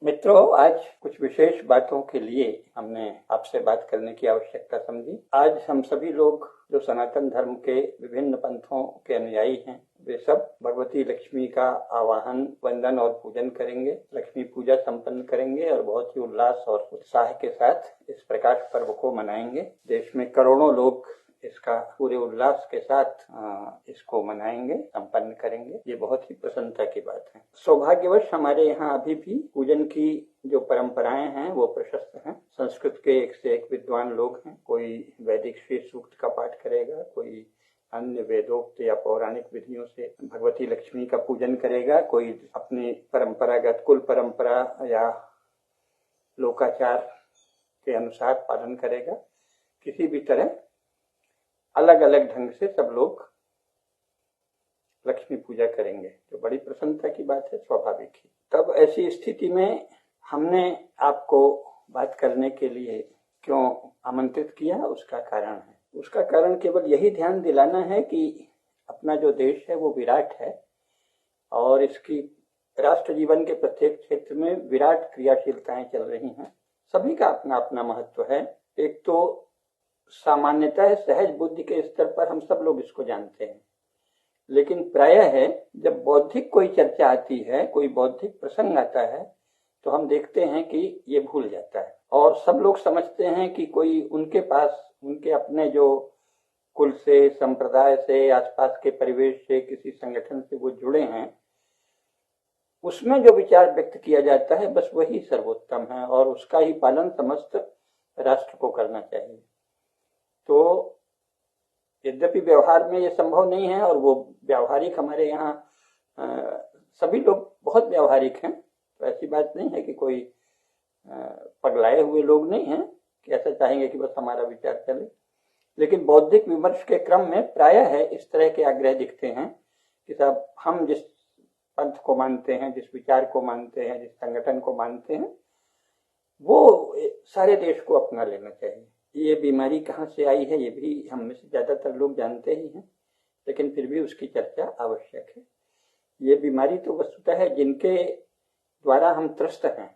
मित्रों, आज कुछ विशेष बातों के लिए हमने आपसे बात करने की आवश्यकता समझी। आज हम सभी लोग जो सनातन धर्म के विभिन्न पंथों के अनुयायी हैं, वे सब भगवती लक्ष्मी का आवाहन, वंदन और पूजन करेंगे, लक्ष्मी पूजा संपन्न करेंगे और बहुत ही उल्लास और उत्साह के साथ इस प्रकाश पर्व को मनाएंगे। देश में करोड़ों लोग इसका पूरे उल्लास के साथ इसको मनाएंगे, संपन्न करेंगे। ये बहुत ही प्रसन्नता की बात है। सौभाग्यवश हमारे यहाँ अभी भी पूजन की जो परंपराएं हैं वो प्रशस्त हैं। संस्कृत के एक से एक विद्वान लोग हैं। कोई वैदिक श्री सूक्त का पाठ करेगा, कोई अन्य वेदोक्त या पौराणिक विधियों से भगवती लक्ष्मी का पूजन करेगा, कोई अपनी परंपरागत कुल परंपरा या लोकाचार के अनुसार पालन करेगा। किसी भी तरह अलग अलग ढंग से सब लोग लक्ष्मी पूजा करेंगे, जो बड़ी प्रसन्नता की बात है, स्वाभाविक ही। तब ऐसी स्थिति में हमने आपको बात करने के लिए क्यों आमंत्रित किया, उसका कारण है। उसका कारण केवल यही ध्यान दिलाना है कि अपना जो देश है वो विराट है और इसकी राष्ट्र जीवन के प्रत्येक क्षेत्र में विराट क्रियाशीलताएं चल रही हैं। सभी का अपना अपना महत्व है। एक तो सामान्यतः सहज बुद्धि के स्तर पर हम सब लोग इसको जानते हैं, लेकिन प्रायः है जब बौद्धिक कोई चर्चा आती है, कोई बौद्धिक प्रसंग आता है, तो हम देखते हैं कि ये भूल जाता है और सब लोग समझते हैं कि कोई उनके पास उनके अपने जो कुल से, संप्रदाय से, आसपास के परिवेश से, किसी संगठन से वो जुड़े हैं, उसमें जो विचार व्यक्त किया जाता है बस वही सर्वोत्तम है और उसका ही पालन समस्त राष्ट्र को करना चाहिए। तो यद्यपि व्यवहार में ये संभव नहीं है और वो व्यावहारिक हमारे यहाँ सभी लोग बहुत व्यावहारिक हैं, तो ऐसी बात नहीं है कि कोई पगलाए हुए लोग नहीं हैं कि ऐसा चाहेंगे कि बस हमारा विचार चले। लेकिन बौद्धिक विमर्श के क्रम में प्रायः है इस तरह के आग्रह दिखते हैं कि साहब हम जिस पंथ को मानते हैं, जिस विचार को मानते हैं, जिस संगठन को मानते हैं, वो सारे देश को अपना लेना चाहिए। ये बीमारी कहाँ से आई है ये भी हम में से ज्यादातर लोग जानते ही हैं, लेकिन फिर भी उसकी चर्चा आवश्यक है। ये बीमारी तो वस्तुतः है जिनके द्वारा हम त्रस्त हैं,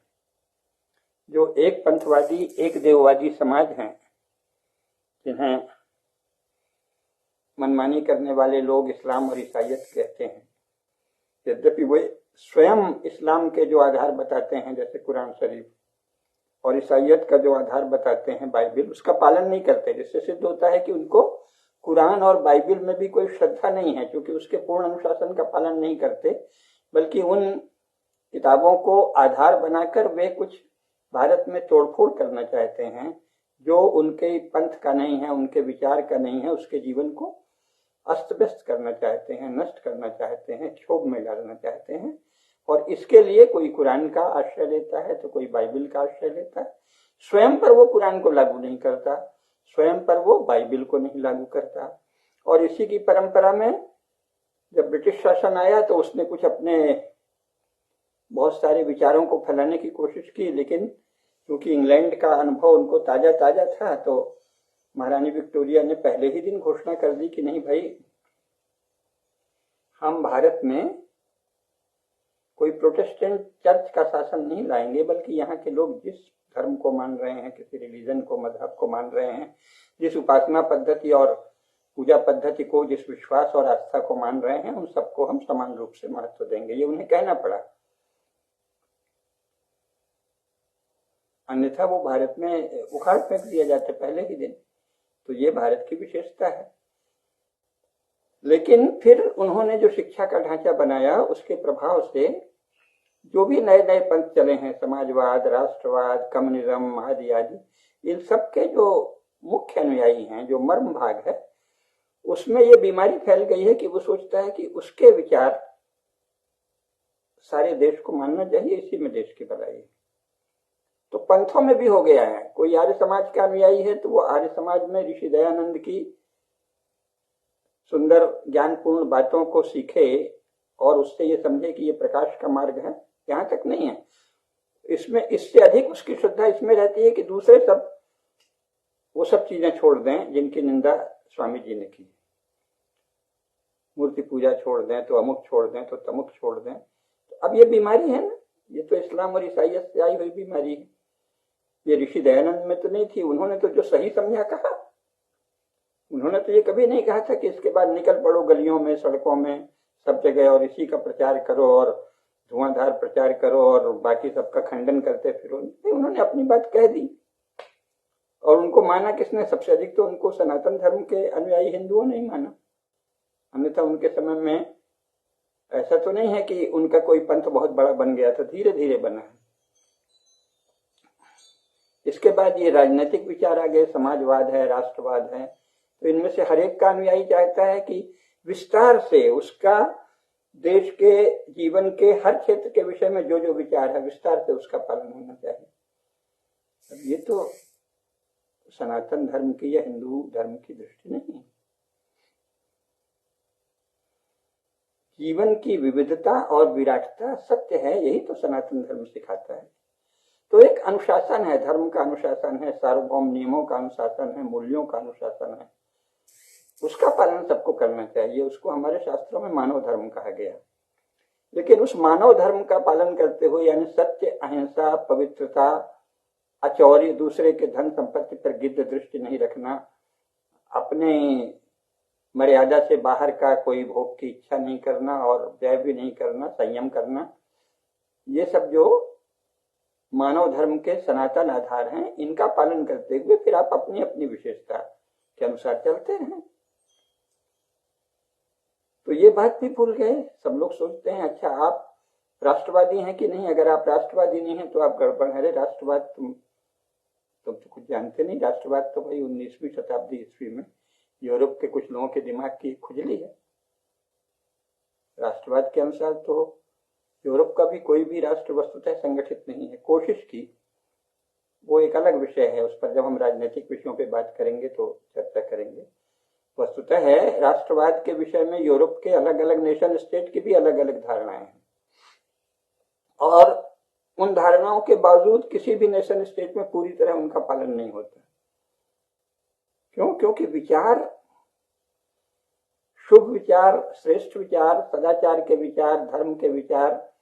जो एक पंथवादी, एक देववादी समाज हैं, जिन्हें मनमानी करने वाले लोग इस्लाम और ईसाइयत कहते हैं। यद्यपि वे स्वयं इस्लाम के जो आधार बताते हैं जैसे कुरान शरीफ, और ईसाइयत का जो आधार बताते हैं बाइबिल, उसका पालन नहीं करते, जिससे सिद्ध होता है कि उनको कुरान और बाइबिल में भी कोई श्रद्धा नहीं है, क्योंकि उसके पूर्ण अनुशासन का पालन नहीं करते, बल्कि उन किताबों को आधार बनाकर वे कुछ भारत में तोड़फोड़ करना चाहते हैं, जो उनके पंथ का नहीं है, उनके विचार का नहीं है, उसके जीवन को अस्त व्यस्त करना चाहते हैं, नष्ट करना चाहते हैं, क्षोभ में डालना चाहते हैं। और इसके लिए कोई कुरान का आश्रय लेता है तो कोई बाइबिल का आश्रय लेता है। स्वयं पर वो कुरान को लागू नहीं करता, स्वयं पर वो बाइबिल को नहीं लागू करता। और इसी की परंपरा में जब ब्रिटिश शासन आया तो उसने कुछ अपने बहुत सारे विचारों को फैलाने की कोशिश की, लेकिन क्योंकि इंग्लैंड का अनुभव उनको ताजा ताजा था, तो महारानी विक्टोरिया ने पहले ही दिन घोषणा कर दी कि नहीं भाई, हम भारत में कोई प्रोटेस्टेंट चर्च का शासन नहीं लाएंगे, बल्कि यहाँ के लोग जिस धर्म को मान रहे हैं, किसी रिलीजन को, मजहब को मान रहे हैं, जिस उपासना पद्धति और पूजा पद्धति को, जिस विश्वास और आस्था को मान रहे हैं, उन सबको हम समान रूप से महत्व देंगे। ये उन्हें कहना पड़ा, अन्यथा वो भारत में उखाड़ फेंक दिया जाते पहले ही दिन। तो ये भारत की विशेषता है। लेकिन फिर उन्होंने जो शिक्षा का ढांचा बनाया, उसके प्रभाव से जो भी नए नए पंथ चले हैं, समाजवाद, राष्ट्रवाद, कम्युनिज्म आदि आदि, इन सब के जो मुख्य अनुयायी हैं, जो मर्म भाग है, उसमें ये बीमारी फैल गई है कि वो सोचता है कि उसके विचार सारे देश को मानना चाहिए, इसी में देश की भलाई है। तो पंथों में भी हो गया है। कोई आर्य समाज का अनुयायी है तो वो आर्य समाज में ऋषि दयानंद की सुंदर ज्ञानपूर्ण बातों को सीखे और उससे ये समझे कि ये प्रकाश का मार्ग है, यहाँ तक नहीं है। इसमें इससे अधिक उसकी श्रद्धा इसमें रहती है कि दूसरे सब वो सब चीजें छोड़ दें जिनकी निंदा स्वामी जी ने की। मूर्ति पूजा छोड़ दें तो अमुक छोड़ दें तो तमुक छोड़ दें। तो अब ये बीमारी है ना, ये तो इस्लाम और ईसाइयत से आई हुई बीमारी है। ये ऋषि दयानंद में तो नहीं थी। उन्होंने तो जो सही समझा कहा। उन्होंने तो ये कभी नहीं कहा था कि इसके बाद निकल पड़ो गलियों में, सड़कों में, सब जगह और इसी का प्रचार करो और धुआंधार प्रचार करो और बाकी सबका खंडन करते फिरो। नहीं, उन्होंने अपनी बात कह दी। और उनको माना किसने? सबसे अधिक तो उनको सनातन धर्म के अनुयायी हिंदुओं ने ही माना। अन्यथा उनके समय में ऐसा तो नहीं है कि उनका कोई पंथ बहुत बड़ा बन गया था, धीरे धीरे बना है। इसके बाद ये राजनीतिक विचार आ गए, समाजवाद है, राष्ट्रवाद है। तो इनमें से हर एक का अनुयायी चाहता है कि विस्तार से उसका देश के जीवन के हर क्षेत्र के विषय में जो जो विचार है विस्तार से उसका पालन होना चाहिए। अब ये तो सनातन धर्म की या हिंदू धर्म की दृष्टि नहीं है। जीवन की विविधता और विराटता सत्य है, यही तो सनातन धर्म सिखाता है। तो एक अनुशासन है, धर्म का अनुशासन है, सार्वभौम नियमों का अनुशासन है, मूल्यों का अनुशासन है। उसका पालन सबको करना चाहिए। उसको हमारे शास्त्रों में मानव धर्म कहा गया। लेकिन उस मानव धर्म का पालन करते हुए, यानी सत्य, अहिंसा, पवित्रता, अचौर्य, दूसरे के धन संपत्ति पर गिद्ध दृष्टि नहीं रखना, अपने मर्यादा से बाहर का कोई भोग की इच्छा नहीं करना और व्यय भी नहीं करना, संयम करना, ये सब जो मानव धर्म के सनातन आधार हैं, इनका पालन करते हुए फिर आप अपनी अपनी विशेषता के अनुसार चलते रहें। तो ये बात भी भूल गए। सब लोग सोचते हैं अच्छा आप राष्ट्रवादी हैं कि नहीं। अगर आप राष्ट्रवादी नहीं हैं तो आप गड़बड़ है। राष्ट्रवाद तुम तो कुछ जानते नहीं। राष्ट्रवाद तो भाई 19वीं शताब्दी ईस्वी में यूरोप के कुछ लोगों के दिमाग की खुजली है। राष्ट्रवाद के अनुसार तो यूरोप का भी कोई भी राष्ट्र वस्तुतः संगठित नहीं है। कोशिश की, वो एक अलग विषय है, उस पर जब हम राजनीतिक विषयों पे बात करेंगे तो चर्चा करेंगे। वस्तुतः है राष्ट्रवाद के विषय में यूरोप के अलग अलग नेशन स्टेट की भी अलग अलग धारणाएं हैं और उन धारणाओं के बावजूद किसी भी नेशन स्टेट में पूरी तरह उनका पालन नहीं होता। क्यों? क्योंकि विचार, शुभ विचार, श्रेष्ठ विचार, सदाचार के विचार, धर्म के विचार,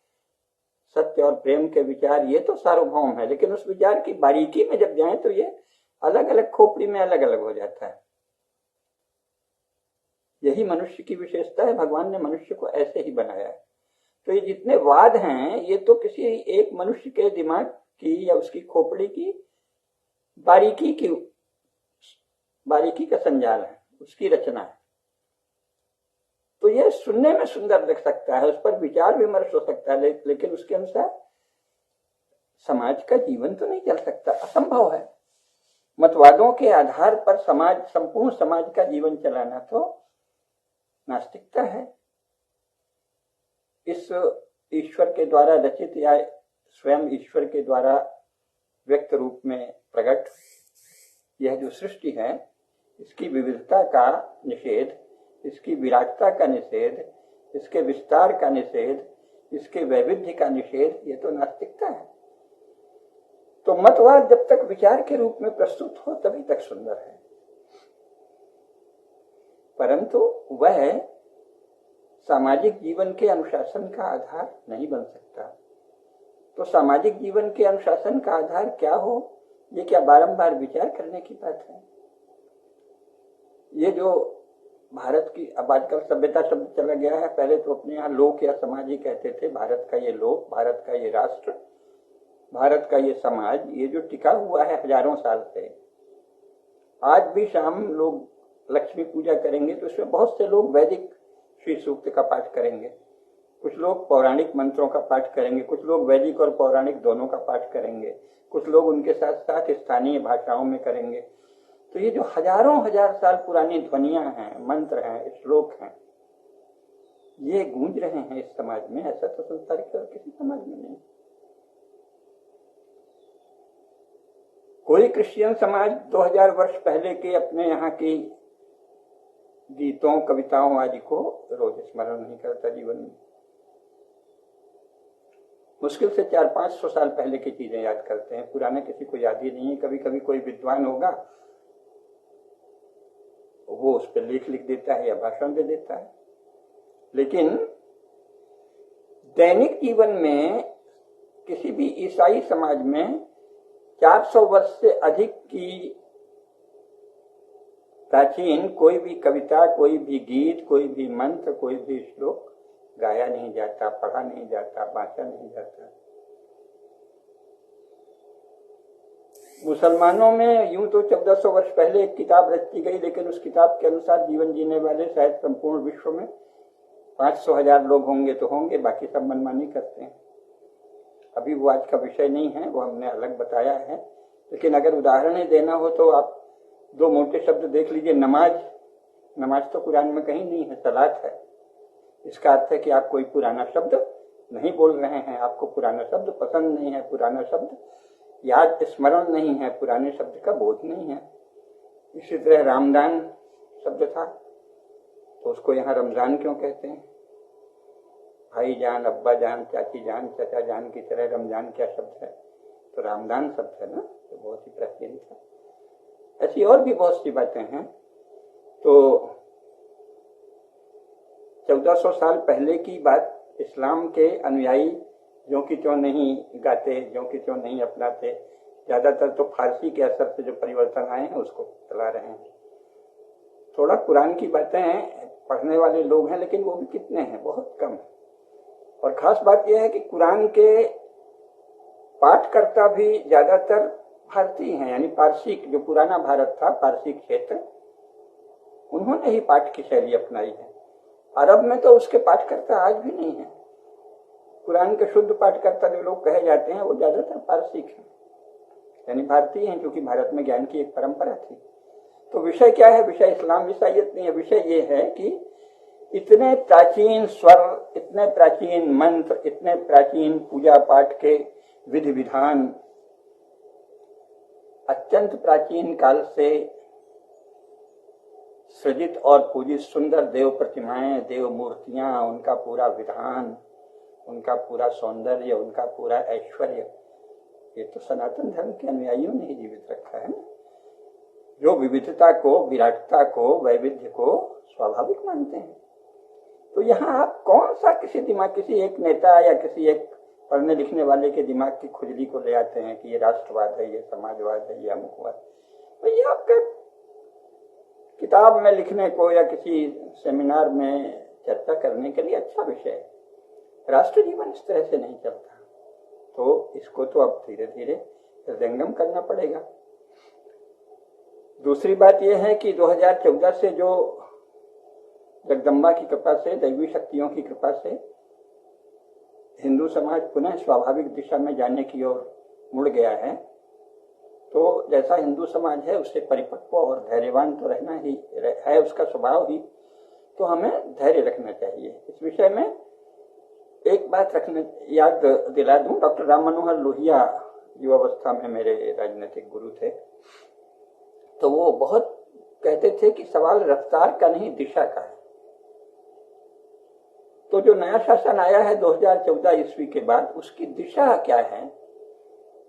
सत्य और प्रेम के विचार, ये तो सार्वभौम है। लेकिन उस विचार की बारीकी में जब जाएं तो ये अलग अलग खोपड़ी में अलग अलग हो जाता है। यही मनुष्य की विशेषता है। भगवान ने मनुष्य को ऐसे ही बनाया है। तो ये जितने वाद हैं ये तो किसी एक मनुष्य के दिमाग की या उसकी खोपड़ी की बारीकी का संजाल है, उसकी रचना है। तो यह सुनने में सुंदर लग सकता है, उस पर विचार विमर्श हो सकता है, लेकिन उसके अनुसार समाज का जीवन तो नहीं चल सकता, असंभव है। मतवादों के आधार पर समाज, संपूर्ण समाज का जीवन चलाना तो नास्तिकता है। इस ईश्वर के द्वारा रचित या स्वयं ईश्वर के द्वारा व्यक्त रूप में प्रकट यह जो सृष्टि है, इसकी विविधता का निषेध, इसकी विराटता का निषेध, इसके विस्तार का निषेध, इसके वैविध्य का निषेध, ये तो नास्तिकता है। तो मतवाद जब तक विचार के रूप में प्रस्तुत हो तभी तक सुंदर है, परंतु वह सामाजिक जीवन के अनुशासन का आधार नहीं बन सकता। तो सामाजिक जीवन के अनुशासन का आधार क्या हो, ये क्या बारंबार विचार करने की बात है। ये जो भारत की, अब आजकल सभ्यता शब्द चला गया है, पहले तो अपने यहाँ लोक या समाज ही कहते थे। भारत का ये लोक, भारत का ये राष्ट्र, भारत का ये समाज, ये जो टिका हुआ है हजारों साल से। आज भी शाम लोग लक्ष्मी पूजा करेंगे तो इसमें बहुत से लोग वैदिक श्री सूक्त का पाठ करेंगे, कुछ लोग पौराणिक मंत्रों का पाठ करेंगे, कुछ लोग वैदिक और पौराणिक दोनों का पाठ करेंगे, कुछ लोग उनके साथ साथ स्थानीय भाषाओं में करेंगे। तो ये जो हजारों हजार साल पुरानी ध्वनियां हैं, मंत्र हैं, श्लोक हैं, ये गूंज रहे हैं इस समाज में। ऐसा तो संसार के और किसी समाज में नहीं। कोई क्रिश्चियन समाज 2000 वर्ष पहले के अपने यहाँ की गीतों, कविताओं आदि को रोज स्मरण नहीं करता जीवन में। मुश्किल से 400-500 साल पहले की चीजें याद करते हैं, पुराने किसी को याद ही नहीं है। कभी कभी कोई विद्वान होगा, वो उस पर लिख देता है या भाषण दे देता है। लेकिन दैनिक जीवन में किसी भी ईसाई समाज में 400 वर्ष से अधिक की प्राचीन कोई भी कविता, कोई भी गीत, कोई भी मंत्र, कोई भी श्लोक गाया नहीं जाता, पढ़ा नहीं जाता, बांटा नहीं जाता। मुसलमानों में यूं तो 1400 वर्ष पहले एक किताब रची गई, लेकिन उस किताब के अनुसार जीवन जीने वाले शायद संपूर्ण विश्व में 500,000 लोग होंगे तो होंगे, बाकी सब मनमानी करते हैं। अभी वो आज का विषय नहीं है, वो हमने अलग बताया है। लेकिन अगर उदाहरण देना हो तो आप दो मोटे शब्द देख लीजिए। नमाज तो कुरान में कहीं नहीं है, सलात है। इसका अर्थ है कि आप कोई पुराना शब्द नहीं बोल रहे हैं, आपको पुराना शब्द पसंद नहीं है, पुराना शब्द याद स्मरण नहीं है, पुराने शब्द का बोध नहीं है। इसी तरह रामदान शब्द था, तो उसको यहाँ रमजान क्यों कहते हैं? भाई जान, अब्बा जान, चाची जान, चाचा जान की तरह रमजान क्या शब्द है? तो रामदान शब्द है ना, तो बहुत ही प्राचीन था। ऐसी और भी बहुत सी बातें हैं। तो 1400 साल पहले की बात इस्लाम के अनुयायी जो कि क्यों नहीं गाते, जो कि क्यों नहीं अपनाते, ज्यादातर तो फारसी के असर से जो परिवर्तन आए हैं उसको चला रहे हैं। थोड़ा कुरान की बातें पढ़ने वाले लोग हैं, लेकिन वो भी कितने हैं? बहुत कम। और खास बात यह है कि कुरान के पाठकर्ता भी ज्यादातर भारतीय हैं, यानी पारसी। जो पुराना भारत था, पारसी क्षेत्र, उन्होंने ही पाठ की शैली अपनाई है। अरब में तो उसके पाठकर्ता आज भी नहीं है। कुरान के शुद्ध पाठकर्ता जो लोग कहे जाते हैं वो ज्यादातर पारसी हैं, यानी भारतीय हैं, क्योंकि भारत में ज्ञान की एक परंपरा थी। तो विषय क्या है? विषय इस्लाम ईसाइयत नहीं है। विषय ये है कि इतने प्राचीन स्वर, इतने प्राचीन मंत्र, इतने प्राचीन पूजा पाठ के विधि विधान, अत्यंत प्राचीन काल से सृजित और पूजित सुंदर देव प्रतिमाएं, देव मूर्तियां, उनका पूरा विधान, उनका पूरा सौंदर्य, उनका पूरा ऐश्वर्य, ये तो सनातन धर्म के अनुयायियों ने ही जीवित रखा है ना, जो विविधता को, विराटता को, वैविध्य को स्वाभाविक मानते हैं। तो यहाँ आप कौन सा किसी एक नेता या किसी एक पढ़ने लिखने वाले के दिमाग की खुजली को ले आते हैं कि ये राष्ट्रवाद है, ये समाजवाद है, ये अमुकवाद। तो ये आपका किताब में लिखने को या किसी सेमिनार में चर्चा करने के लिए अच्छा विषय है। राष्ट्र जीवन इस तरह से नहीं चलता, तो इसको तो अब धीरे धीरे हृदयंगम करना पड़ेगा। दूसरी बात यह है कि 2014 से जो जगदम्बा की कृपा से, दैवी शक्तियों की कृपा से हिंदू समाज पुनः स्वाभाविक दिशा में जाने की ओर मुड़ गया है, तो जैसा हिंदू समाज है उससे परिपक्व और धैर्यवान तो रहना ही है, उसका स्वभाव ही, तो हमें धैर्य रखना चाहिए। इस विषय में एक बात याद दिला दूं, डॉक्टर राम मनोहर लोहिया युवावस्था में मेरे राजनीतिक गुरु थे, तो वो बहुत कहते थे कि सवाल रफ्तार का नहीं, दिशा का है। तो जो नया शासन आया है 2014 ईस्वी के बाद, उसकी दिशा क्या है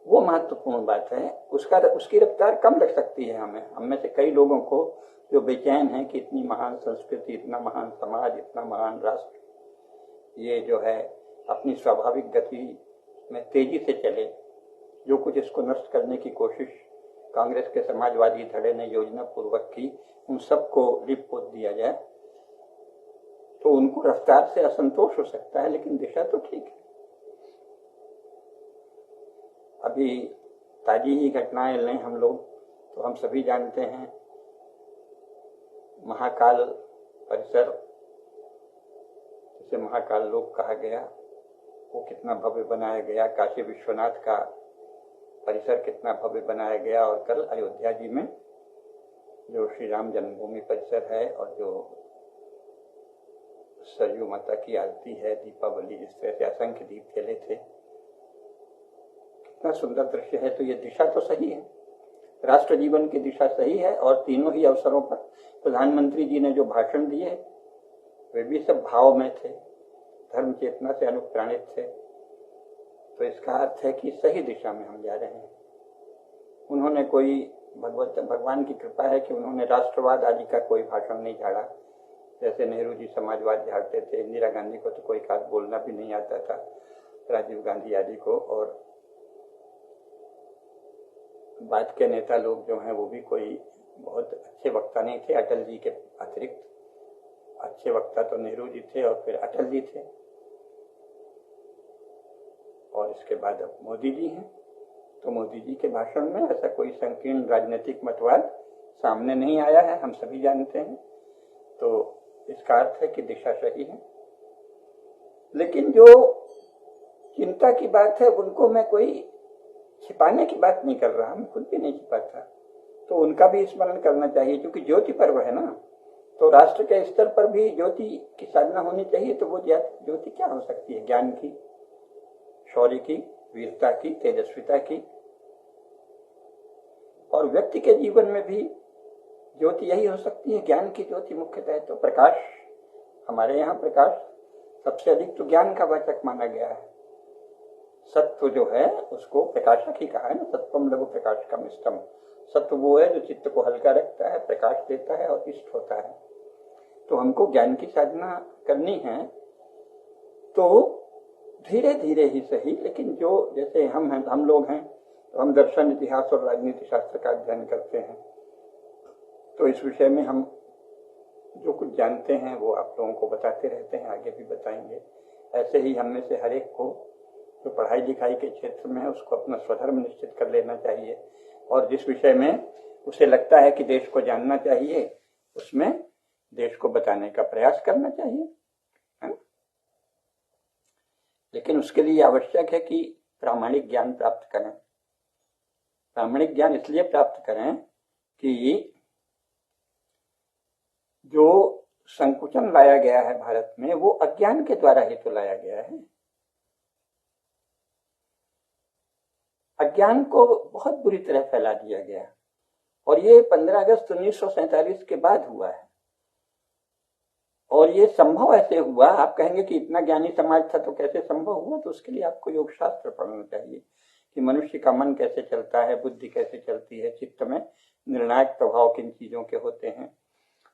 वो महत्वपूर्ण बात है। उसकी रफ्तार कम लग सकती है हम में से कई लोगों को जो बेचैन है कि इतनी महान संस्कृति, इतना महान समाज, इतना महान राष्ट्र, ये जो है अपनी स्वाभाविक गति में तेजी से चले। जो कुछ इसको नष्ट करने की कोशिश कांग्रेस के समाजवादी धड़े ने योजना पूर्वक की, उन सबको लिप पोत दिया जाए, तो उनको रफ्तार से असंतोष हो सकता है, लेकिन दिशा तो ठीक है। अभी ताजी ही घटनाएं लें हम लोग, तो हम सभी जानते हैं महाकाल परिसर, जिसे महाकाल लोक कहा गया, वो कितना भव्य बनाया गया। काशी विश्वनाथ का परिसर कितना भव्य बनाया गया। और कल अयोध्या जी में जो श्री राम जन्मभूमि परिसर है और जो सरयू माता की आरती है, दीपावली, इस तरह से असंख्य दीप जले थे, कितना सुंदर दृश्य है। तो ये दिशा तो सही है, राष्ट्र जीवन की दिशा सही है। और तीनों ही अवसरों पर प्रधानमंत्री जी ने जो भाषण दिए वे भी सब भाव में थे, धर्म चेतना से अनुप्राणित थे। तो इसका अर्थ है कि सही दिशा में हम जा रहे हैं। उन्होंने कोई भगवान की कृपा है कि उन्होंने राष्ट्रवाद आदि का कोई भाषण नहीं झाड़ा, जैसे नेहरू जी समाजवाद झाड़ते थे। इंदिरा गांधी को तो कोई खास बोलना भी नहीं आता था। राजीव गांधी आदि को, और बाद के नेता लोग जो हैं वो भी कोई बहुत अच्छे वक्ता नहीं थे। अटल जी के अतिरिक्त अच्छे वक्ता तो नेहरू जी थे और फिर अटल जी थे, और इसके बाद अब मोदी जी हैं। तो मोदी जी के भाषण में ऐसा कोई संकीर्ण राजनीतिक मतवाद सामने नहीं आया है, हम सभी जानते हैं। तो इसका अर्थ है कि दिशा सही है। लेकिन जो चिंता की बात है उनको मैं कोई छिपाने की बात नहीं कर रहा, मैं खुद भी नहीं छिपाता, तो उनका भी स्मरण करना चाहिए, क्योंकि ज्योति पर्व है ना, तो राष्ट्र के स्तर पर भी ज्योति की साधना होनी चाहिए। तो वो ज्योति क्या हो सकती है? ज्ञान की, शौर्य की, वीरता की, तेजस्विता की। और व्यक्ति के जीवन में भी ज्योति यही हो सकती है, ज्ञान की ज्योति मुख्यतः। तो प्रकाश, हमारे यहाँ प्रकाश सबसे अधिक तो ज्ञान का वाचक माना गया है। सत्व जो है उसको प्रकाशक ही कहा है ना, सत्वम लघु प्रकाश का मिष्टम। सत्व वो है जो चित्त को हल्का रखता है, प्रकाश देता है और इष्ट होता है। तो हमको ज्ञान की साधना करनी है, तो धीरे धीरे ही सही, लेकिन जो जैसे हम लोग हैं, तो हम दर्शन, इतिहास और राजनीति शास्त्र का अध्ययन करते हैं, तो इस विषय में हम जो कुछ जानते हैं वो आप लोगों को बताते रहते हैं, आगे भी बताएंगे। ऐसे ही हम में से हर एक को जो पढ़ाई लिखाई के क्षेत्र में है उसको अपना स्वधर्म निश्चित कर लेना चाहिए, और जिस विषय में उसे लगता है कि देश को जानना चाहिए उसमें देश को बताने का प्रयास करना चाहिए, है? लेकिन उसके लिए आवश्यक है कि प्रामाणिक ज्ञान प्राप्त करें। प्रामाणिक ज्ञान इसलिए प्राप्त करें कि जो संकुचन लाया गया है भारत में वो अज्ञान के द्वारा ही तो लाया गया है। अज्ञान को बहुत बुरी तरह फैला दिया गया, और ये 15 अगस्त 1947 के बाद हुआ है। और ये संभव ऐसे हुआ, आप कहेंगे कि इतना ज्ञानी समाज था तो कैसे संभव हुआ? तो उसके लिए आपको योग शास्त्र पढ़ना चाहिए कि मनुष्य का मन कैसे चलता है, बुद्धि कैसे चलती है, चित्त में निर्णायक प्रभाव किन चीजों के होते हैं।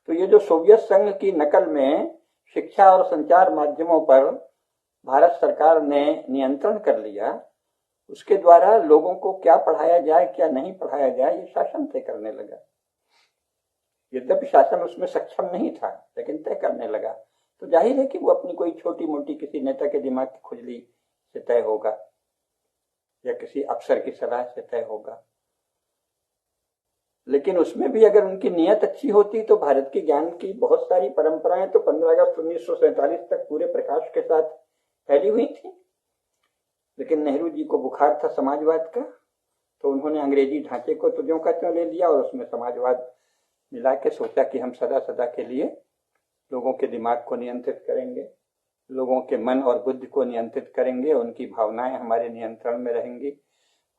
तो ये जो सोवियत संघ की नकल में शिक्षा और संचार माध्यमों पर भारत सरकार ने नियंत्रण कर लिया, उसके द्वारा लोगों को क्या पढ़ाया जाए क्या नहीं पढ़ाया जाए ये शासन तय करने लगा। यद्यपि शासन उसमें सक्षम नहीं था, लेकिन तय करने लगा। तो जाहिर है कि वो अपनी कोई छोटी मोटी किसी नेता के दिमाग की खुजली से तय होगा या किसी अफसर की सलाह से तय होगा। लेकिन उसमें भी अगर उनकी नीयत अच्छी होती तो भारत की ज्ञान की बहुत सारी परंपराएं तो 15 अगस्त 1947 तक पूरे प्रकाश के साथ फैली हुई थी। लेकिन नेहरू जी को बुखार था समाजवाद का, तो उन्होंने अंग्रेजी ढांचे को तो ज्यों का त्यों ले लिया और उसमें समाजवाद मिला के सोचा कि हम सदा सदा के लिए लोगों के दिमाग को नियंत्रित करेंगे, लोगों के मन और बुद्धि को नियंत्रित करेंगे, उनकी भावनाएं हमारे नियंत्रण में रहेंगी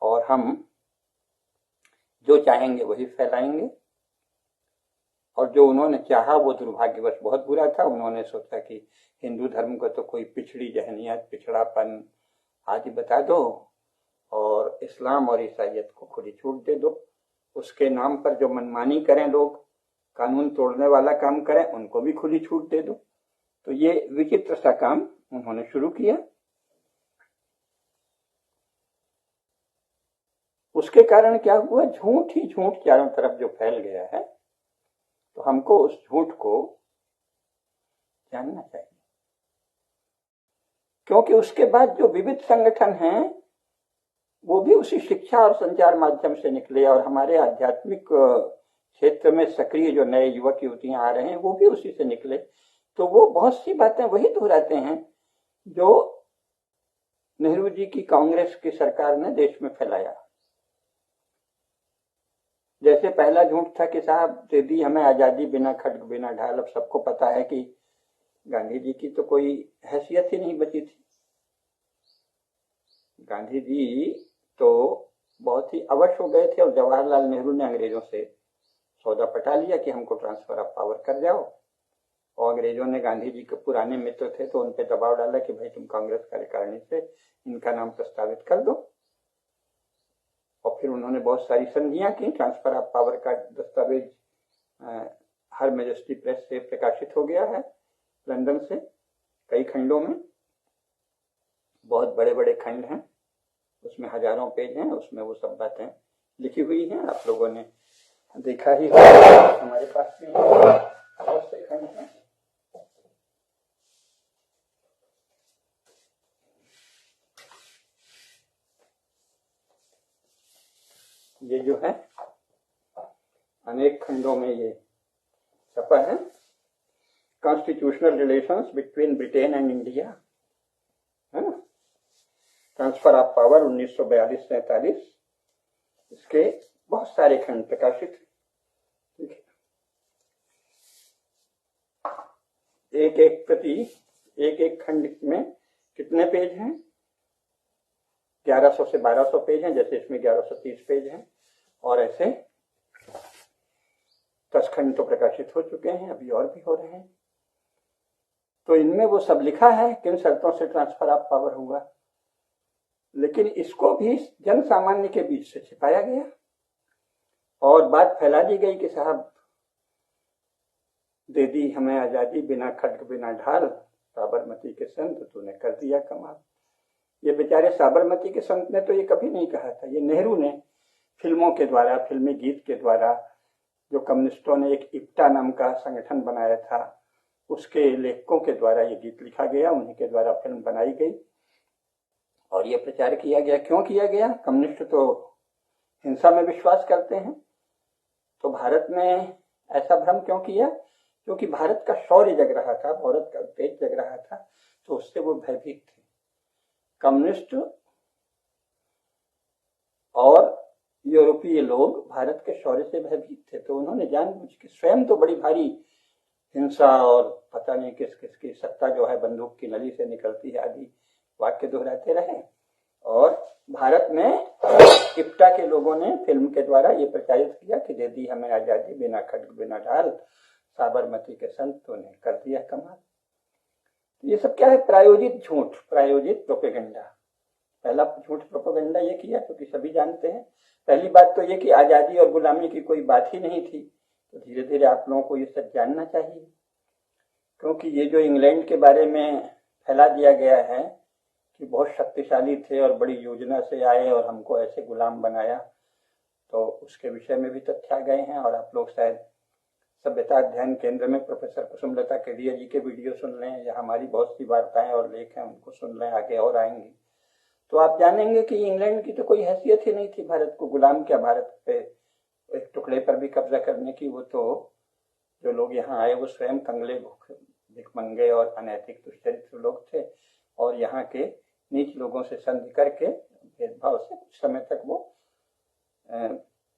और हम जो चाहेंगे वही फैलाएंगे। और जो उन्होंने चाहा वो दुर्भाग्यवश बहुत बुरा था। उन्होंने सोचा कि हिंदू धर्म को तो कोई पिछड़ी जहनियत, पिछड़ापन आदि बता दो और इस्लाम और ईसाइयत को खुली छूट दे दो। उसके नाम पर जो मनमानी करें लोग, कानून तोड़ने वाला काम करें, उनको भी खुली छूट दे दो। तो ये विचित्र सा काम उन्होंने शुरू किया। उसके कारण क्या हुआ? झूठ ही झूठ चारों तरफ जो फैल गया है, तो हमको उस झूठ को जानना चाहिए। क्योंकि उसके बाद जो विविध संगठन हैं वो भी उसी शिक्षा और संचार माध्यम से निकले, और हमारे आध्यात्मिक क्षेत्र में सक्रिय जो नए युवक युवतियां आ रहे हैं वो भी उसी से निकले। तो वो बहुत सी बातें वही दोहराते हैं जो नेहरू जी की कांग्रेस की सरकार ने देश में फैलाया। जैसे पहला झूठ था कि साहब दे दी हमें आजादी बिना खड्ग बिना ढाल। अब सबको पता है कि गांधी जी की तो कोई हैसियत ही नहीं बची थी। गांधी जी तो बहुत ही अवश हो गए थे और जवाहरलाल नेहरू ने अंग्रेजों से सौदा पटा लिया कि हमको ट्रांसफर ऑफ पावर कर जाओ। और अंग्रेजों ने गांधी जी के पुराने मित्र थे तो उन पे दबाव डाला कि भाई तुम कांग्रेस कार्यकारिणी से इनका नाम प्रस्तावित कर दो। और फिर उन्होंने बहुत सारी संधियां की। ट्रांसफर ऑफ पावर का दस्तावेज हर मैजेस्टी प्रेस से प्रकाशित हो गया है लंदन से कई खंडों में। बहुत बड़े बड़े खंड हैं, उसमें हजारों पेज हैं, उसमें वो सब बातें लिखी हुई हैं, आप लोगों ने देखा ही होगा। हमारे पास भी बहुत से खंड हैं। ये जो है अनेक खंडों में ये छपा है, constitutional relations between Britain and India, है ना, ट्रांसफर ऑफ पावर 1942-43, इसके बहुत सारे खंड प्रकाशित। एक एक प्रति एक एक खंड में कितने पेज हैं? 1100 से 1200 पेज हैं, जैसे इसमें 1130 पेज हैं, और ऐसे 10 खंड तो प्रकाशित हो चुके हैं, अभी और भी हो रहे हैं। तो इनमें वो सब लिखा है किन शर्तों से ट्रांसफर ऑफ पावर हुआ, लेकिन इसको भी जन सामान्य के बीच से छिपाया गया और बात फैला दी गई कि साहब दे दी हमें आजादी बिना खड्ग बिना ढाल, साबरमती के संत तूने कर दिया कमाल। ये बेचारे साबरमती के संत ने तो ये कभी नहीं कहा था, ये नेहरू ने फिल्मों के द्वारा, फिल्मी गीत के द्वारा, जो कम्युनिस्टों ने एक इप्टा नाम का संगठन बनाया था, उसके लेखकों के द्वारा ये गीत लिखा गया, उन्हीं के द्वारा फिल्म बनाई गई और ये प्रचार किया गया। क्यों किया गया? कम्युनिस्ट तो हिंसा में विश्वास करते हैं, तो भारत में ऐसा भ्रम क्यों किया? क्योंकि भारत का शौर्य जग रहा था, भारत का तेज जग रहा था, तो उससे वो भयभीत थे। कम्युनिस्ट और यूरोपीय लोग भारत के शौर्य से भयभीत थे, तो उन्होंने जानबूझ के स्वयं तो बड़ी भारी हिंसा और पता नहीं किस किस की सत्ता जो है बंदूक की नली से निकलती है आदि वाक्य दोहराते रहे, और भारत में इप्टा के लोगों ने फिल्म के द्वारा ये प्रचारित किया कि दे दी हमें आजादी बिना खड्ग बिना ढाल, साबरमती के संतों ने कर दिया कमाल। ये सब क्या है? प्रायोजित झूठ, प्रायोजित प्रोपेगेंडा। पहला झूठ प्रोपेगेंडा ये किया क्योंकि सभी जानते हैं, पहली बात तो ये कि आजादी और गुलामी की कोई बात ही नहीं थी, तो धीरे धीरे आप लोगों को ये सब जानना चाहिए। क्योंकि ये जो इंग्लैंड के बारे में फैला दिया गया है कि बहुत शक्तिशाली थे और बड़ी योजना से आए और हमको ऐसे गुलाम बनाया, तो उसके विषय में भी तथ्य आ गए हैं, और आप लोग शायद सभ्यता अध्ययन केंद्र में प्रोफेसर कुसुमलता केडिया जी के वीडियो सुन लें, या हमारी बहुत सी वार्ताएं और लेख हैं उनको सुन लें, आगे और आएंगी, तो आप जानेंगे कि इंग्लैंड की तो कोई हैसियत ही नहीं थी भारत को गुलाम क्या, भारत पे एक टुकड़े पर भी कब्जा करने की। वो तो जो लोग यहाँ आए वो स्वयं कंगले भिखमंगे और अनैतिक दुष्चरित्र लोग थे, और यहाँ के नीच लोगों से संधि करके भेदभाव से कुछ समय तक वो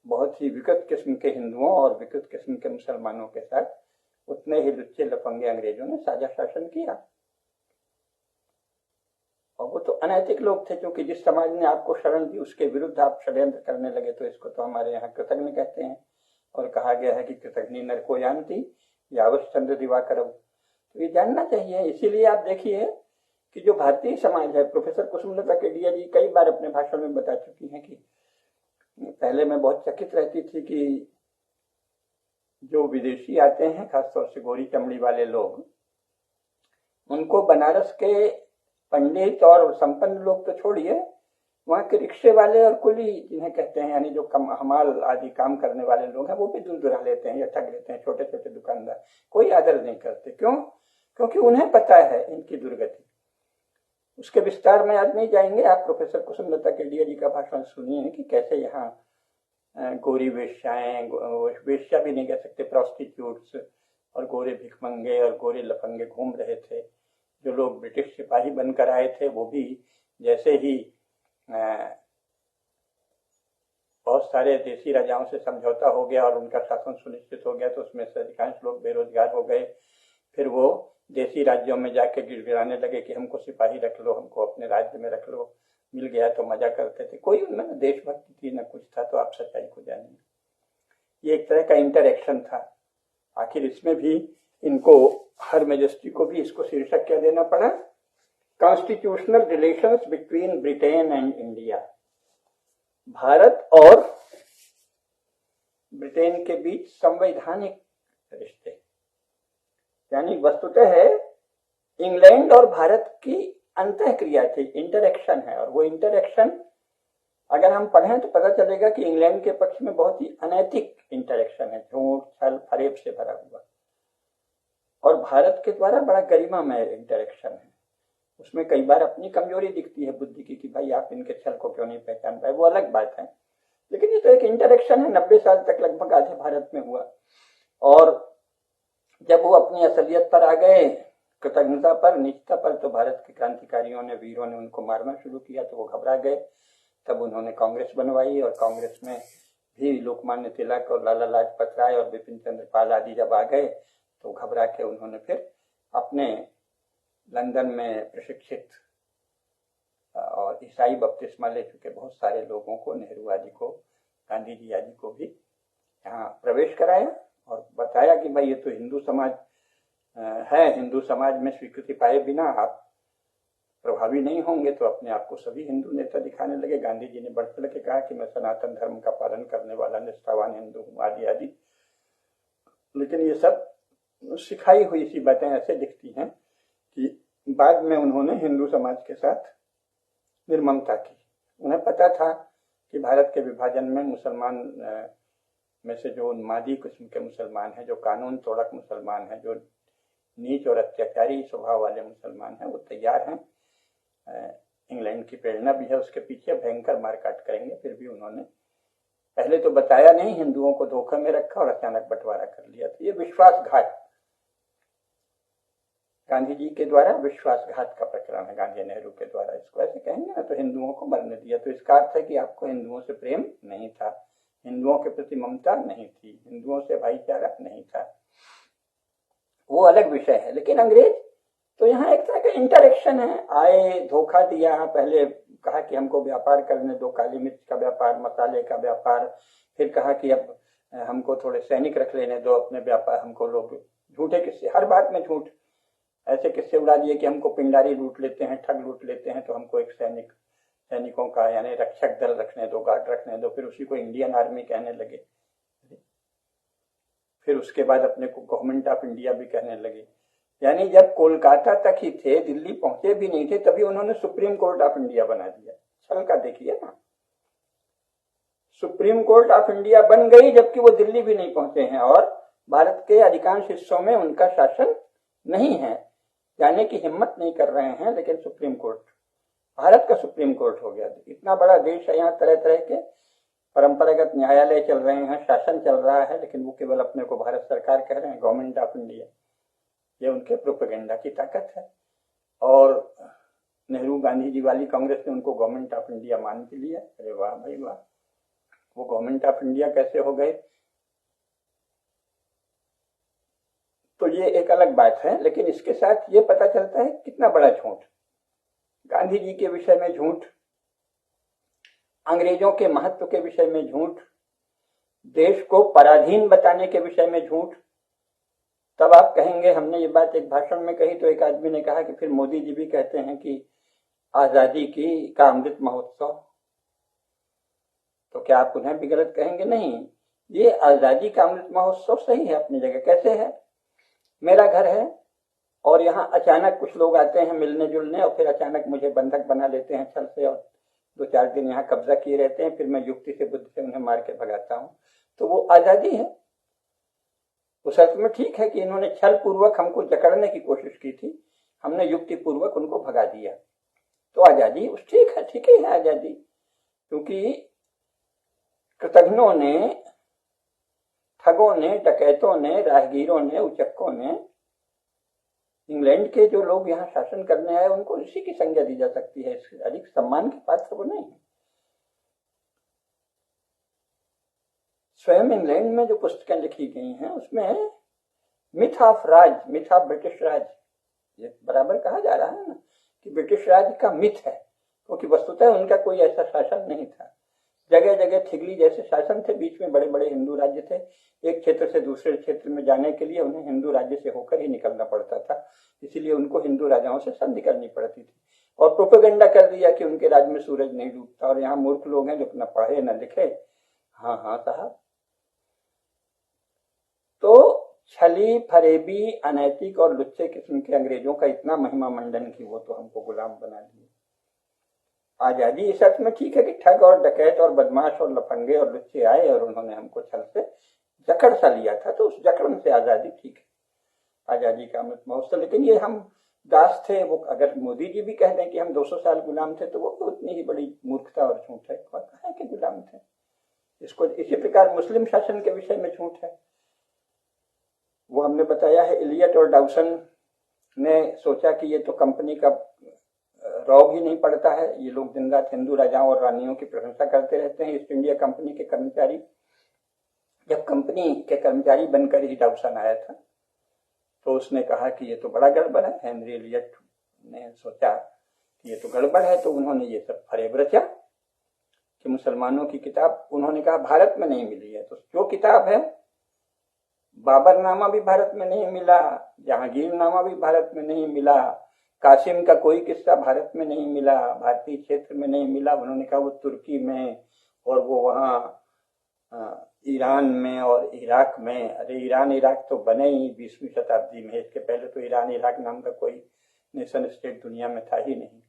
बहुत ही विकृत किस्म के हिंदुओं और विकृत किस्म के मुसलमानों के साथ उतने ही लुच्चे लफंगे अंग्रेजों ने साझा शासन किया। और वो तो अनैतिक लोग थे, क्योंकि जिस समाज ने आपको शरण दी उसके विरुद्ध आप षड्यंत्र करने लगे, तो इसको तो हमारे यहाँ कृतघ्न कहते हैं, और कहा गया है कि कृतघ्नि नरको यान्ति यावत् चंद्र दिवाकर। तो ये जानना चाहिए। इसीलिए आप देखिए कि जो भारतीय समाज है, प्रोफेसर कुसुमलता केडिया जी कई बार अपने भाषण में बता चुकी हैं कि पहले मैं बहुत चकित रहती थी कि जो विदेशी आते हैं, खासतौर से गोरी चमड़ी वाले लोग, उनको बनारस के पंडित और संपन्न लोग तो छोड़िए, वहाँ के रिक्शे वाले और कुली जिन्हें कहते हैं, यानी जो हमाल आदि काम करने वाले लोग हैं, वो भी दूर दुरा लेते हैं या ठग लेते हैं। छोटे छोटे दुकानदार कोई आदर नहीं करते। क्यों? क्योंकि उन्हें पता है इनकी दुर्गति। उसके विस्तार में आज नहीं जाएंगे, आप प्रोफेसर कुसुमलता केडिया जी का भाषण सुनिए कि कैसे यहाँ गोरी वेश्याएं, वेश्या भी नहीं कह सकते, प्रोस्टिट्यूट्स और गोरे भिखमंगे और गोरे लफंगे घूम रहे थे। जो लोग ब्रिटिश सिपाही बनकर आए थे वो भी जैसे ही बहुत सारे देसी राजाओं से समझौता हो गया और उनका शासन सुनिश्चित हो गया, तो उसमें से अधिकांश लोग बेरोजगार हो गए। फिर वो देसी राज्यों में जाके गिड़गिड़ाने लगे कि हमको सिपाही रख लो, हमको अपने राज्य में रख लो, मिल गया तो मजा करते थे। कोई उनमें न देशभक्ति थी न कुछ था। तो आप सच्चाई को जानिए। ये एक तरह का इंटरएक्शन था। आखिर इसमें भी इनको, हर मेजेस्टी को भी इसको शीर्षक क्या देना पड़ा? Constitutional relations between Britain and India. Bharat और ब्रिटेन के बीच संवैधानिक रिश्ते, यानी वस्तुतः है इंग्लैंड और भारत की अंतःक्रिया थी, इंटरेक्शन है। और वो इंटरेक्शन अगर हम पढ़ें तो पता चलेगा कि इंग्लैंड के पक्ष में बहुत ही अनैतिक इंटरेक्शन है, झूठ छल फरेब से भरा हुआ। और भारत के द्वारा बड़ा गरिमामय इंटरेक्शन है। उसमें कई बार अपनी कमजोरी दिखती है बुद्धि की कि भाई आप इनके छल को क्यों नहीं पहचान पाए, वो अलग बात है। लेकिन ये तो एक इंटरेक्शन है, 90 साल तक लगभग आधे भारत में हुआ। और जब वो अपनी असलियत पर आ गए, कृतज्ञता पर, निजता पर, तो भारत के क्रांतिकारियों ने, वीरों ने उनको मारना शुरू किया, तो वो घबरा गए। तब उन्होंने कांग्रेस बनवाई और कांग्रेस में भी लोकमान्य तिलक और लाला लाजपत राय और बिपिन चंद्र पाल आदि जब आ गए तो घबरा के उन्होंने फिर अपने लंदन में प्रशिक्षित और ईसाई बपतिस्मा ले चुके बहुत सारे लोगों को, नेहरू आदि को, गांधी जी आदि को भी यहाँ प्रवेश कराया और बताया कि भाई ये तो हिंदू समाज है, हिंदू समाज में स्वीकृति पाए बिना आप प्रभावी नहीं होंगे। तो अपने आप को सभी हिंदू नेता दिखाने लगे। गांधी जी ने बढ़ चढ़ के कहा कि मैं सनातन धर्म का पालन करने वाला निष्ठावान हिंदू हूँ, आदि आदि। लेकिन ये सब सिखाई हुई सी बातें ऐसे दिखती हैं कि बाद में उन्होंने हिंदू समाज के साथ निर्ममता की। उन्हें पता था कि भारत के विभाजन में मुसलमान में से जो उन्मादी किस्म के मुसलमान हैं, जो कानून तोड़क मुसलमान हैं, जो नीच और अत्याचारी स्वभाव वाले मुसलमान हैं, वो तैयार हैं, इंग्लैंड की प्रेरणा भी है उसके पीछे, भयंकर मारकाट करेंगे। फिर भी उन्होंने पहले तो बताया नहीं, हिंदुओं को धोखे में रखा और अचानक बंटवारा कर लिया। तो ये विश्वासघात, गांधी जी के द्वारा विश्वासघात का प्रकरण है, गांधी नेहरू के द्वारा। इसको ऐसे कहेंगे ना तो हिंदुओं को मरने दिया, तो इसका अर्थ है कि आपको हिंदुओं से प्रेम नहीं था, हिंदुओं के प्रति ममता नहीं थी, हिंदुओं से भाईचारा नहीं था, वो अलग विषय है। लेकिन अंग्रेज तो यहाँ एक तरह का इंटरेक्शन है। आए, धोखा दिया, पहले कहा कि हमको व्यापार करने दो, काली मिर्च का व्यापार, मसाले का व्यापार, फिर कहा कि अब हमको थोड़े सैनिक रख लेने दो अपने व्यापार, हमको लोग झूठे किस्से, हर बात में झूठ, ऐसे किस्से उड़ा दिए कि हमको पिंडारी लूट लेते हैं, ठग लूट लेते हैं, तो हमको एक सैनिकों का यानी रक्षक दल रखने दो, गार्ड रखने दो, फिर उसी को इंडियन आर्मी कहने लगे। फिर उसके बाद अपने को गवर्नमेंट ऑफ इंडिया भी कहने लगे। यानी जब कोलकाता तक ही थे, दिल्ली पहुंचे भी नहीं थे, तभी उन्होंने सुप्रीम कोर्ट ऑफ इंडिया बना दिया। छल का देखिए ना, सुप्रीम कोर्ट ऑफ इंडिया बन गई जबकि वो दिल्ली भी नहीं पहुंचे हैं और भारत के अधिकांश हिस्सों में उनका शासन नहीं है, जाने की हिम्मत नहीं कर रहे हैं। लेकिन सुप्रीम कोर्ट भारत का सुप्रीम कोर्ट हो गया। इतना बड़ा देश है, यहाँ तरह तरह के परंपरागत न्यायालय चल रहे हैं, शासन चल रहा है, लेकिन वो केवल अपने को भारत सरकार कह रहे हैं, गवर्नमेंट ऑफ इंडिया। ये उनके प्रोपेगेंडा की ताकत है। और नेहरू गांधी जी वाली कांग्रेस ने उनको गवर्नमेंट ऑफ इंडिया मान के लिया। अरे वाह भाई वाह, वो गवर्नमेंट ऑफ इंडिया कैसे हो गए, तो ये एक अलग बात है। लेकिन इसके साथ ये पता चलता है कितना बड़ा झूठ, गांधी जी के विषय में झूठ, अंग्रेजों के महत्व के विषय में झूठ, देश को पराधीन बताने के विषय में झूठ। तब आप कहेंगे, हमने ये बात एक भाषण में कही तो एक आदमी ने कहा कि फिर मोदी जी भी कहते हैं कि आजादी का अमृत महोत्सव, तो क्या आप उन्हें भी गलत कहेंगे? नहीं, ये आजादी का अमृत महोत्सव सही है अपनी जगह। कैसे है? मेरा घर है और यहाँ अचानक कुछ लोग आते हैं मिलने जुलने और फिर अचानक मुझे बंधक बना लेते हैं छल से और 2-4 दिन यहाँ कब्जा किए रहते हैं, फिर मैं युक्ति से बुद्धि से उन्हें मार के भगाता हूँ, तो वो आजादी है। उस अर्थ में ठीक है कि इन्होंने छल पूर्वक हमको जकड़ने की कोशिश की थी, हमने युक्ति पूर्वक उनको भगा दिया, तो आजादी उस ठीक ही है आजादी। क्योंकि कृतघ्नों ने, ठगों ने, डकैतों ने, राहगीरों ने, उचक्कों ने, इंग्लैंड के जो लोग यहाँ शासन करने आए उनको इसी की संज्ञा दी जा सकती है, इससे अधिक सम्मान के पात्र वो नहीं है। स्वयं इंग्लैंड में जो पुस्तकें लिखी गई हैं उसमें myth of Raj, myth of British Raj, ये बराबर कहा जा रहा है ना कि ब्रिटिश राज का मिथ है, क्योंकि वस्तुतः उनका कोई ऐसा शासन नहीं था। जगह जगह थिगली जैसे शासन थे, बीच में बड़े बड़े हिंदू राज्य थे, एक क्षेत्र से दूसरे क्षेत्र में जाने के लिए उन्हें हिंदू राज्य से होकर ही निकलना पड़ता था, इसीलिए उनको हिंदू राजाओं से संधि करनी पड़ती थी। और प्रोपेगेंडा कर दिया कि उनके राज्य में सूरज नहीं डूबता, और यहाँ मूर्ख लोग हैं जो न पढ़े न लिखे। हाँ साहब, तो छली फरेबी अनैतिक और लुच्चे किस्म के अंग्रेजों का इतना महिमा मंडन की वो तो हमको गुलाम बना दिए। आजादी इस अर्थ में ठीक है कि ठग और डकैत और बदमाश और लफंगे और लुच्चे आए और उन्होंने हमको छल से जकड़ सा लिया था, तो उस जकड़न से आजादी ठीक है, आजादी का अमृत महोत्सव। लेकिन ये हम दास थे, वो अगर मोदी जी भी कह दें कि हम 200 साल गुलाम थे तो वो उतनी ही बड़ी मूर्खता और झूठ है। कहा है कि गुलाम थे। इसको इसी प्रकार मुस्लिम शासन के विषय में झूठ है। वो हमने बताया है, इलियट और डाउसन ने सोचा कि ये तो कंपनी का रौब ही नहीं पड़ता है, ये लोग दिन रात हिंदू राजाओं और रानियों की प्रशंसा करते रहते हैं। ईस्ट इंडिया कंपनी के कर्मचारी, जब कंपनी के कर्मचारी बनकर ही डाउसन आया था तो उसने कहा कि ये तो बड़ा गड़बड़ है। हेनरी इलियट ने सोचा कि ये तो गड़बड़ है, तो उन्होंने ये सब फरेब रचा कि मुसलमानों की किताब उन्होंने कहा भारत में नहीं मिली है। तो जो किताब है, बाबरनामा भी भारत में नहीं मिला, जहांगीरनामा भी भारत में नहीं मिला, कासिम का कोई किस्सा भारत में नहीं मिला, भारतीय क्षेत्र में नहीं मिला। उन्होंने कहा वो तुर्की में और वो वहाँ ईरान में और इराक में। अरे ईरान इराक तो बने ही 20वीं शताब्दी में, इसके पहले तो ईरान इराक नाम का कोई नेशन स्टेट दुनिया में था ही नहीं।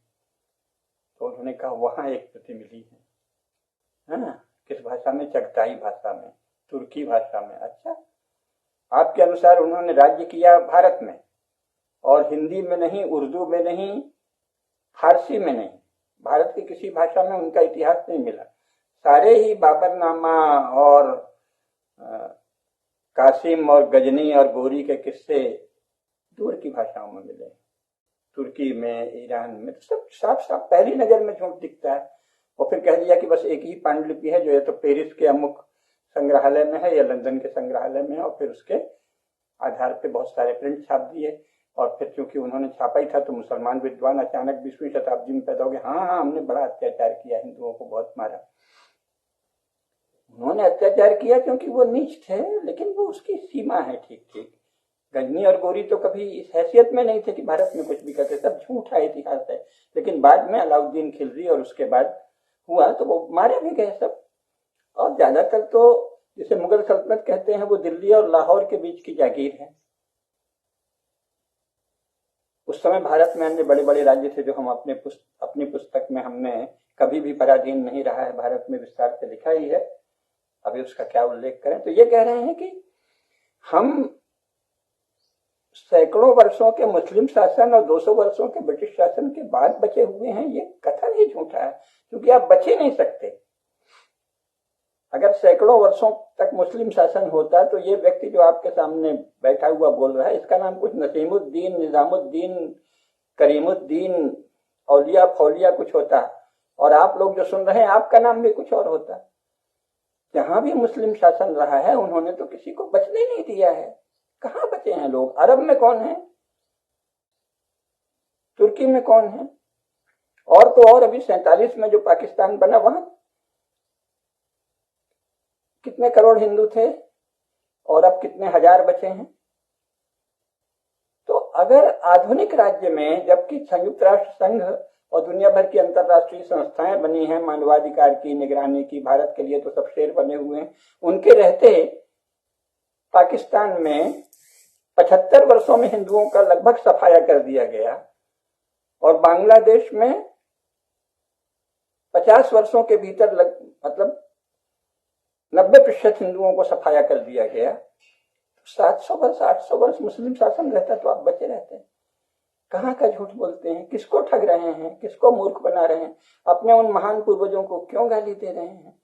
तो उन्होंने कहा वहां एक प्रति मिली है। किस भाषा में? चगताई भाषा में, तुर्की भाषा में। अच्छा, आपके अनुसार उन्होंने राज्य किया भारत में और हिंदी में नहीं, उर्दू में नहीं, फारसी में नहीं, भारत की किसी भाषा में उनका इतिहास नहीं मिला। सारे ही बाबरनामा और कासिम और गजनी और गोरी के किस्से दूर की भाषाओं में मिले, तुर्की में, ईरान में। तो सब साफ साफ पहली नजर में झूठ दिखता है। और फिर कह दिया कि बस एक ही पांडुलिपि है जो या तो पेरिस के अमुक संग्रहालय में है या लंदन के संग्रहालय में है, और फिर उसके आधार पे बहुत सारे प्रिंट छाप दिए। और फिर चूंकि उन्होंने छापा ही था तो मुसलमान विद्वान अचानक 20वीं शताब्दी में पैदा हो गए। हाँ, हमने बड़ा अत्याचार किया, हिंदुओं को बहुत मारा। उन्होंने अत्याचार किया क्योंकि वो नीच थे, लेकिन वो उसकी सीमा है। ठीक ठीक, गजनी और गोरी तो कभी इस हैसियत में नहीं थे कि भारत में कुछ भी करते, सब झूठा इतिहास है। लेकिन बाद में अलाउद्दीन खिलजी और उसके बाद हुआ तो वो मारे भी गए सब। और ज्यादातर तो जिसे मुगल सल्तनत कहते हैं वो दिल्ली और लाहौर के बीच की जागीर है। उस समय भारत में अन्य बड़े बड़े राज्य थे जो हम अपनी पुस्तक में हमने कभी भी पराधीन नहीं रहा है, भारत में विस्तार से लिखा ही है। अभी उसका क्या उल्लेख करें, तो ये कह रहे हैं कि हम सैकड़ों वर्षों के मुस्लिम शासन और 200 वर्षों के ब्रिटिश शासन के बाद बचे हुए हैं। ये कथन ही झूठा है, क्योंकि आप बचे नहीं सकते। अगर सैकड़ों वर्षों तक मुस्लिम शासन होता तो ये व्यक्ति जो आपके सामने बैठा हुआ बोल रहा है, इसका नाम कुछ नसीमुद्दीन, निजामुद्दीन, करीमुद्दीन, औलिया फौलिया कुछ होता, और आप लोग जो सुन रहे हैं आपका नाम भी कुछ और होता। जहां भी मुस्लिम शासन रहा है उन्होंने तो किसी को बचने नहीं दिया है। कहां बचे हैं लोग? अरब में कौन है, तुर्की में कौन है, और तो और अभी 47 में जो पाकिस्तान बना वहां कितने करोड़ हिंदू थे और अब कितने हजार बचे हैं। तो अगर आधुनिक राज्य में, जबकि संयुक्त राष्ट्र संघ और दुनिया भर की अंतरराष्ट्रीय संस्थाएं बनी हैं मानवाधिकार की निगरानी की, भारत के लिए तो सब शेर बने हुए हैं, उनके रहते पाकिस्तान में 75 वर्षों में हिंदुओं का लगभग सफाया कर दिया गया, और बांग्लादेश में 50 वर्षों के भीतर मतलब 90% हिंदुओं को सफाया कर दिया गया। 700 वर्ष 800 वर्ष मुस्लिम शासन रहता तो आप बचे रहते। कहाँ का झूठ बोलते हैं, किसको ठग रहे हैं, किसको मूर्ख बना रहे हैं? अपने उन महान पूर्वजों को क्यों गाली दे रहे हैं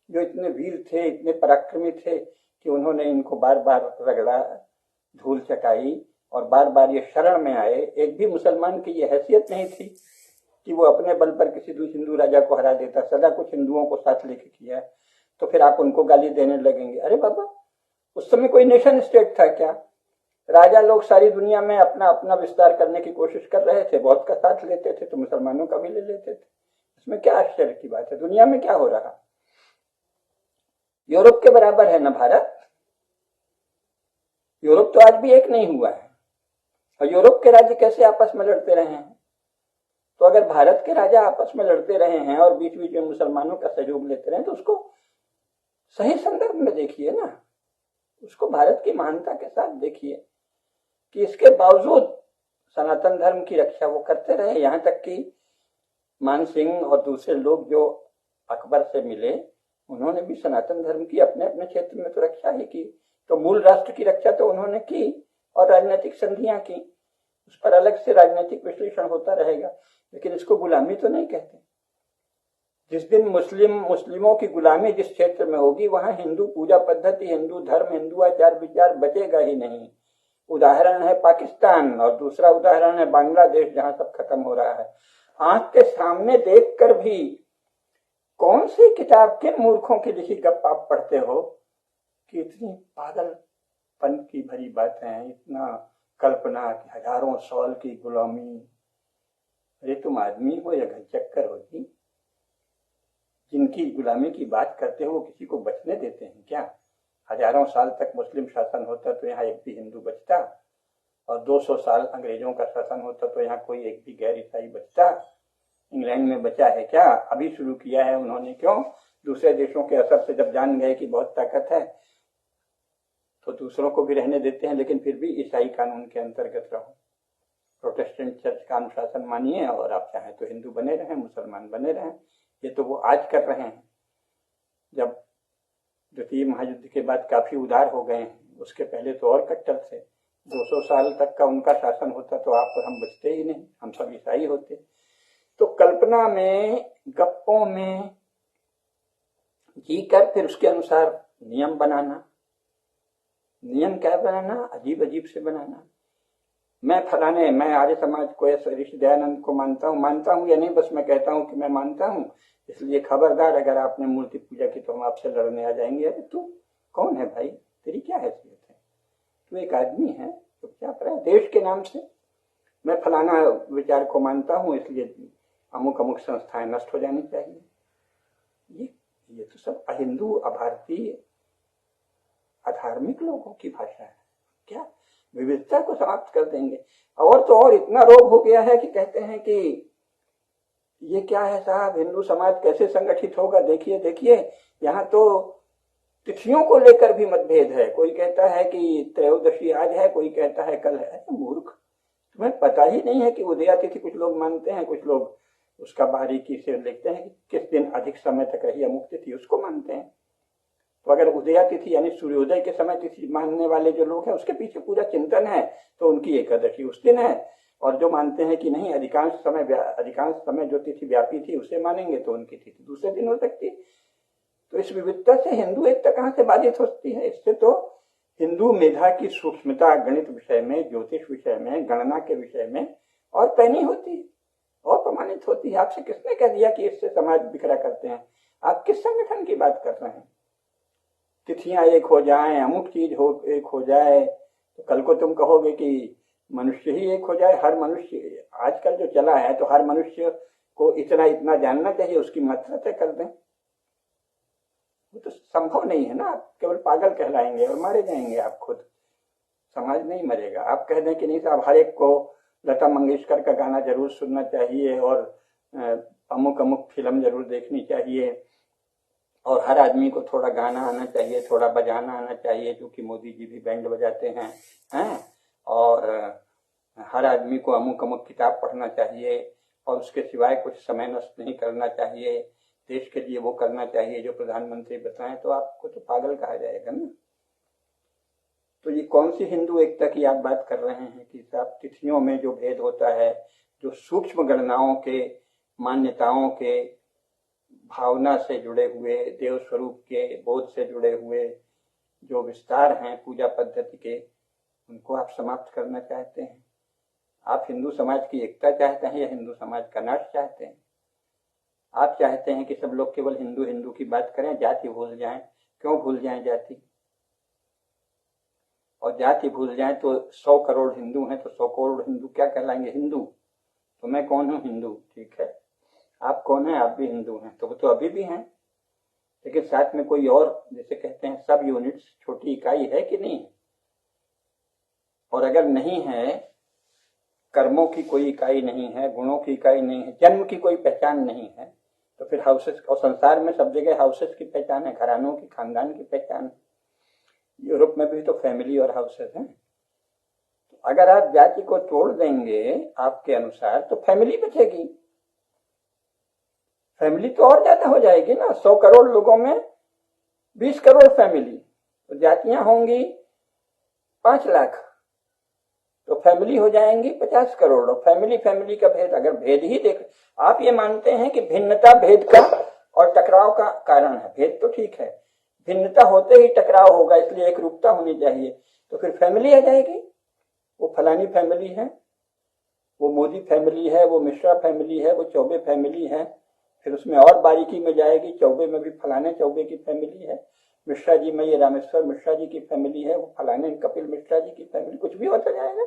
जो इतने वीर थे, इतने पराक्रमी थे कि उन्होंने इनको बार बार रगड़ा, धूल चटाई और बार बार ये शरण में आए। एक भी मुसलमान की ये हैसियत नहीं थी कि वो अपने बल पर किसी दूसरे हिंदू राजा को हरा देता, सदा कुछ हिंदुओं को साथ लेके किया। तो फिर आप उनको गाली देने लगेंगे। अरे बाबा, उस समय कोई नेशन स्टेट था क्या? राजा लोग सारी दुनिया में अपना अपना विस्तार करने की कोशिश कर रहे थे, बहुत का साथ लेते थे तो मुसलमानों का भी ले लेते थे। इसमें क्या आश्चर्य की बात है? दुनिया में क्या हो रहा? यूरोप के बराबर है ना भारत? यूरोप तो आज भी एक नहीं हुआ है, और यूरोप के राज्य कैसे आपस में लड़ते रहे हैं? तो अगर भारत के राजा आपस में लड़ते रहे हैं और बीच बीच में मुसलमानों का सहयोग लेते रहे तो उसको सही संदर्भ में देखिए ना। उसको भारत की महानता के साथ देखिए कि इसके बावजूद सनातन धर्म की रक्षा वो करते रहे। यहाँ तक कि मान सिंह और दूसरे लोग जो अकबर से मिले, उन्होंने भी सनातन धर्म की अपने अपने क्षेत्र में तो रक्षा ही की। तो मूल राष्ट्र की रक्षा तो उन्होंने की और राजनीतिक संधियां की, उस पर अलग से राजनीतिक विश्लेषण होता रहेगा, लेकिन इसको गुलामी तो नहीं कहते। जिस दिन मुस्लिमों की गुलामी जिस क्षेत्र में होगी, वहां हिंदू पूजा पद्धति, हिंदू धर्म, हिंदू आचार विचार बचेगा ही नहीं। उदाहरण है पाकिस्तान और दूसरा उदाहरण है बांग्लादेश, जहां सब खत्म हो रहा है। आंख के सामने देखकर भी कौन सी किताब के मूर्खों की लिखी गप आप पढ़ते हो कि इतनी पागलपन की भरी बातें हैं, इतना कल्पना कि हजारों साल की गुलामी। अरे तुम आदमी हो या घचक्कर हो जी? जिनकी गुलामी की बात करते हो वो किसी को बचने देते हैं क्या? हजारों साल तक मुस्लिम शासन होता तो यहाँ एक भी हिंदू बचता, और 200 साल अंग्रेजों का शासन होता तो यहाँ कोई एक भी गैर ईसाई बचता? इंग्लैंड में बचा है क्या? अभी शुरू किया है उन्होंने। क्यों? दूसरे देशों के असर से जब जान गए कि बहुत ताकत है तो दूसरों को भी रहने देते हैं, लेकिन फिर भी ईसाई कानून के अंतर्गत रहो, प्रोटेस्टेंट चर्च का अनुशासन मानिए, और आप चाहें तो हिंदू बने रहें, मुसलमान बने रहें। ये तो वो आज कर रहे हैं। जब द्वितीय महायुद्ध के बाद काफी उदार हो गए हैं, उसके पहले तो और कट्टर थे। 200 साल तक का उनका शासन होता तो आप और हम बचते ही नहीं, हम सब ईसाई होते। तो कल्पना में, गप्पों में जीकर फिर उसके अनुसार नियम बनाना। नियम क्या बनाना? अजीब अजीब से बनाना। मैं आर्य समाज को, ऋषि दयानंद को मानता हूँ या नहीं, बस मैं कहता हूँ कि मैं मानता हूँ, इसलिए खबरदार अगर आपने मूर्ति पूजा की तो हम आपसे लड़ने आ जाएंगे। अरे तू कौन है भाई? तेरी क्या हैसियत है? तू एक आदमी है, चुपचाप रहे। देश के नाम से मैं फलाना विचार को मानता हूँ, इसलिए अमुक अमुक संस्थाएं नष्ट हो जानी चाहिए। ये तो सब अहिंदू, अभारतीय, अधार्मिक लोगों की भाषा है। क्या विविधता को समाप्त कर देंगे? और तो और इतना रोग हो गया है कि कहते हैं कि ये क्या है साहब, हिंदू समाज कैसे संगठित होगा? देखिए यहाँ तो तिथियों को लेकर भी मतभेद है। कोई कहता है कि त्रयोदशी आज है, कोई कहता है कल है। मूर्ख, तुम्हें पता ही नहीं है कि उदया तिथि कुछ लोग मानते हैं, कुछ लोग उसका बारीकी से लिखते हैं कि किस दिन अधिक समय तक रही अमुक तिथि, उसको मानते हैं। तो अगर उदया तिथि यानी सूर्योदय के समय तिथि मानने वाले जो लोग हैं, उसके पीछे पूरा चिंतन है, तो उनकी एकादशी उस दिन है। और जो मानते हैं कि नहीं, अधिकांश समय जो तिथि व्यापी थी उसे मानेंगे, तो उनकी तिथि दूसरे दिन हो सकती है। तो इस विविधता से हिंदू एकता कहाँ से बाधित होती है? इससे तो हिंदू मेधा की सूक्ष्मता गणित विषय में, ज्योतिष विषय में, गणना के विषय में और पैनी होती है और प्रमाणित होती है। आपसे किसने कह दिया कि इससे समाज बिखरा करते हैं? आप किस संगठन की बात कर रहे हैं? तिथियां एक हो जाएं, अमुक चीज एक हो जाए, तो कल को तुम कहोगे कि मनुष्य ही एक हो जाए। हर मनुष्य आजकल जो चला है, तो हर मनुष्य को इतना जानना चाहिए, उसकी मात्रा तय कर दें। वो तो संभव नहीं है ना। आप केवल पागल कहलाएंगे और मारे जाएंगे आप खुद, समाज नहीं मरेगा। आप कह दें कि नहीं साहब, हर एक को लता मंगेशकर का गाना जरूर सुनना चाहिए और अमुक अमुक फिल्म जरूर देखनी चाहिए, और हर आदमी को थोड़ा गाना आना चाहिए, थोड़ा बजाना आना चाहिए, क्योंकि मोदी जी भी बैंड बजाते हैं, और हर आदमी को अमुक अमुक किताब पढ़ना चाहिए, और उसके सिवाय कुछ समय नष्ट नहीं करना चाहिए, देश के लिए वो करना चाहिए जो प्रधानमंत्री बताएं, तो आपको तो पागल कहा जाएगा ना। तो ये कौन सी हिंदू एकता की आप बात कर रहे हैं कि साहब तिथियों में जो भेद होता है, जो सूक्ष्म गणनाओं के, मान्यताओं के, भावना से जुड़े हुए, देव स्वरूप के बोध से जुड़े हुए जो विस्तार हैं पूजा पद्धति के, उनको आप समाप्त करना चाहते हैं? आप हिंदू समाज की एकता चाहते हैं या हिंदू समाज का नाश चाहते हैं? आप चाहते हैं कि सब लोग केवल हिंदू हिंदू की बात करें, जाति भूल जाएं। क्यों भूल जाएं जाति? और जाति भूल जाएं तो 100 करोड़ हिंदू हैं, तो 100 करोड़ हिंदू क्या कहलाएंगे? हिंदू। तो मैं कौन हूं? हिंदू। ठीक है, आप कौन है? आप भी हिंदू हैं। तो अभी भी हैं, लेकिन साथ में कोई और, जैसे कहते हैं सब यूनिट्स, छोटी इकाई है कि नहीं? और अगर नहीं है, कर्मों की कोई इकाई नहीं है, गुणों की इकाई नहीं है, जन्म की कोई पहचान नहीं है, तो फिर हाउसेस, और संसार में सब जगह हाउसेस की पहचान है, घरानों की, खानदान की पहचान है। यूरोप में भी तो फैमिली और हाउसेस हैं। अगर आप जाति को तोड़ देंगे आपके अनुसार तो फैमिली बचेगी, फैमिली तो और ज्यादा हो जाएगी ना। 100 करोड़ लोगों में 20 करोड़ फैमिली, तो जातियां होंगी 5 लाख, तो फैमिली हो जाएंगी 50 करोड़। और फैमिली का भेद, अगर भेद ही देख, आप ये मानते हैं कि भिन्नता भेद का और टकराव का कारण है। भेद तो ठीक है, भिन्नता होते ही टकराव होगा, इसलिए एक रूपता होनी चाहिए। तो फिर फैमिली आ जाएगी, वो फलानी फैमिली है, वो मोदी फैमिली है, वो मिश्रा फैमिली है, वो चौबे फैमिली है। फिर उसमें और बारीकी में जाएगी, चौबे में भी फलाने चौबे की फैमिली है, मिश्रा जी में ये रामेश्वर मिश्रा जी की फैमिली है, वो फलाने कपिल मिश्रा जी की फैमिली, कुछ भी होता जाएगा।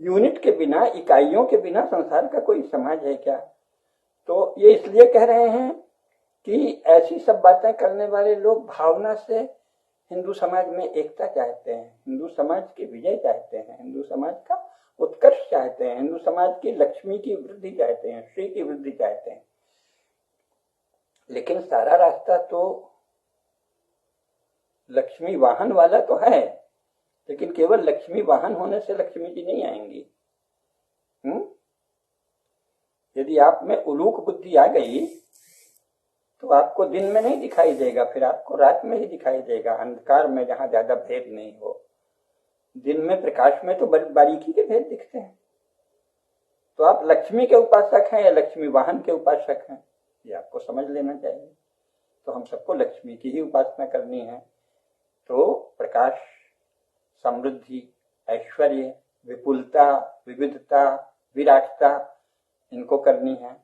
यूनिट के बिना, इकाइयों के बिना संसार का कोई समाज है क्या? तो ये इसलिए कह रहे हैं कि ऐसी सब बातें करने वाले लोग भावना से हिंदू समाज में एकता चाहते हैं, हिंदू समाज की विजय चाहते हैं, हिंदू समाज का उत्कर्ष चाहते हैं, हिंदू समाज की लक्ष्मी की वृद्धि चाहते हैं, श्री की वृद्धि चाहते हैं। लेकिन सारा रास्ता तो लक्ष्मी वाहन वाला तो है, लेकिन केवल लक्ष्मी वाहन होने से लक्ष्मी जी नहीं आएंगी। यदि आप में उलूक बुद्धि आ गई तो आपको दिन में नहीं दिखाई देगा, फिर आपको रात में ही दिखाई देगा, अंधकार में जहां ज्यादा भेद नहीं हो। दिन में प्रकाश में तो बारीकी के भेद दिखते हैं। तो आप लक्ष्मी के उपासक हैं या लक्ष्मी वाहन के उपासक हैं, ये आपको समझ लेना चाहिए। तो हम सबको लक्ष्मी की ही उपासना करनी है। तो प्रकाश, समृद्धि, ऐश्वर्य, विपुलता, विविधता, विराटता, इनको करनी है,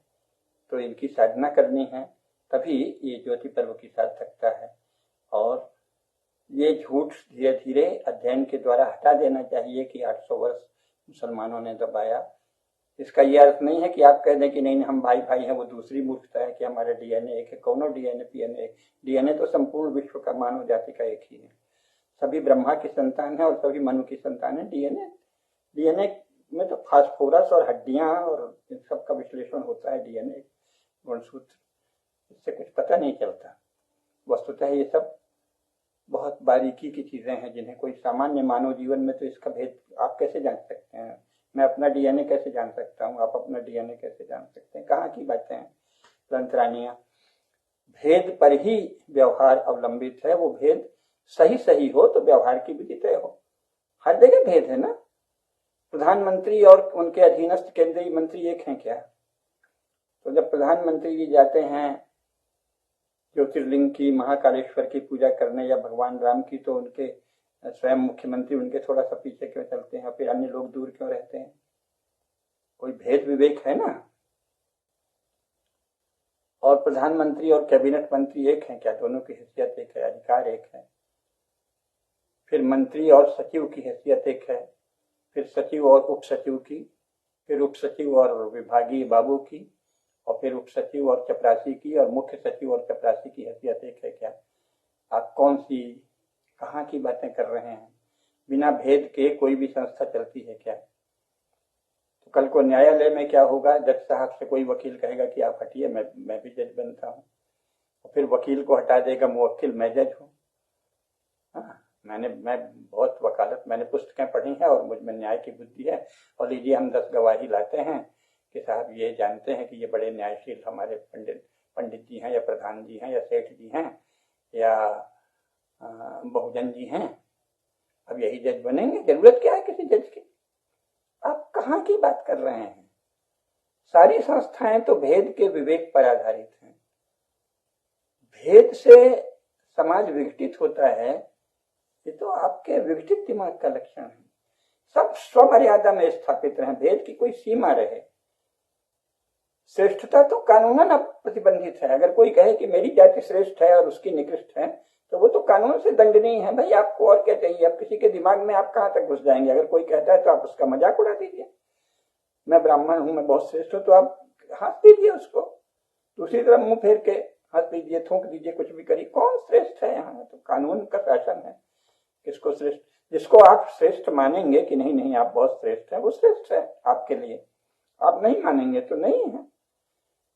तो इनकी साधना करनी है, तभी ये ज्योति पर्व की सार्थकता है। और ये झूठ धीरे धीरे अध्ययन के द्वारा हटा देना चाहिए कि 800 वर्ष मुसलमानों ने दबाया। इसका ये अर्थ नहीं है कि आप कह दें कि नहीं हम भाई भाई हैं, वो दूसरी मूर्खता है कि हमारे डीएनए एक है। कौनो डीएनए पीएनए एक, डीएनए तो संपूर्ण विश्व का मानव जाति का एक ही है। सभी ब्रह्मा की संतान है और सभी मनु की संतान है। डीएनए में तो फास्फोरस और हड्डियां और इन सब का विश्लेषण होता है, डीएनए गुणसूत्र, इससे कुछ पता नहीं चलता। वस्तुतः ये सब बहुत बारीकी की चीजें हैं जिन्हें कोई सामान्य मानव जीवन में तो इसका भेद आप कैसे जान सकते हैं? मैं अपना डीएनए कैसे जान सकता हूँ, आप अपना डीएनए कैसे जान सकते हैं? कहाँ की बातें हैं, तंत्रानियां। भेद पर ही व्यवहार अवलंबित है। वो भेद सही हो तो व्यवहार की विधि तय हो। हर जगह भेद है ना। प्रधानमंत्री और उनके अधीनस्थ केंद्रीय मंत्री एक हैं क्या? तो जब प्रधानमंत्री जी जाते हैं ज्योतिर्लिंग की, महाकालेश्वर की पूजा करने या भगवान राम की, तो उनके स्वयं मुख्यमंत्री उनके थोड़ा सा पीछे क्यों चलते हैं, फिर अन्य लोग दूर क्यों रहते हैं? कोई भेद विवेक है ना। और प्रधानमंत्री और कैबिनेट मंत्री एक हैं क्या? दोनों की हैसियत एक है, अधिकार एक है। फिर मंत्री और सचिव की हैसियत एक है, फिर सचिव और उप सचिव की, फिर उप सचिव और विभागीय बाबू की, और फिर उप सचिव और चपरासी की, और मुख्य सचिव और चपरासी की हैसियत एक है क्या? आप कौन सी, कहाँ की बातें कर रहे हैं? बिना भेद के कोई भी संस्था चलती है क्या? तो कल को न्यायालय में क्या होगा? जज साहब से कोई वकील कहेगा कि आप हटिए, मैं भी जज बनता हूँ, और फिर वकील को हटा देगा मुवक्किल, मैं जज हूँ। मैं बहुत वकालत, मैंने पुस्तकें पढ़ी हैं और मुझ में न्याय की बुद्धि है। और लीजिए हम 10 गवाही लाते हैं कि साहब ये जानते हैं कि ये बड़े न्यायशील हमारे पंडित जी हैं, या प्रधान जी हैं, या सेठ जी हैं, या बहुजन जी हैं, अब यही जज बनेंगे? जरूरत क्या है किसी जज की? आप कहाँ की बात कर रहे हैं? सारी संस्थाएं तो भेद के विवेक पर आधारित हैं। भेद से समाज विघटित होता है, ये तो आपके विघटित दिमाग का लक्षण है। सब स्वमर्यादा में स्थापित रहे, भेद की कोई सीमा रहे। श्रेष्ठता तो कानूनन प्रतिबंधित है। अगर कोई कहे कि मेरी जाति श्रेष्ठ है और उसकी निकृष्ट है, तो वो तो कानून से दंडनीय है। भाई आपको और क्या चाहिए? अब किसी के दिमाग में आप कहाँ तक घुस जाएंगे? अगर कोई कहता है तो आप उसका मजाक उड़ा दीजिए, मैं ब्राह्मण हूं, मैं बहुत श्रेष्ठ हूं, तो आप हंस दीजिए उसको। दूसरी तरफ मुंह फेर के हंस दीजिए, थूक दीजिए, कुछ भी करिए। कौन श्रेष्ठ है यहाँ? तो कानून का शासन है। किसको श्रेष्ठ? जिसको आप श्रेष्ठ मानेंगे कि नहीं नहीं आप बहुत श्रेष्ठ है, वो श्रेष्ठ है आपके लिए। आप नहीं मानेंगे तो नहीं है।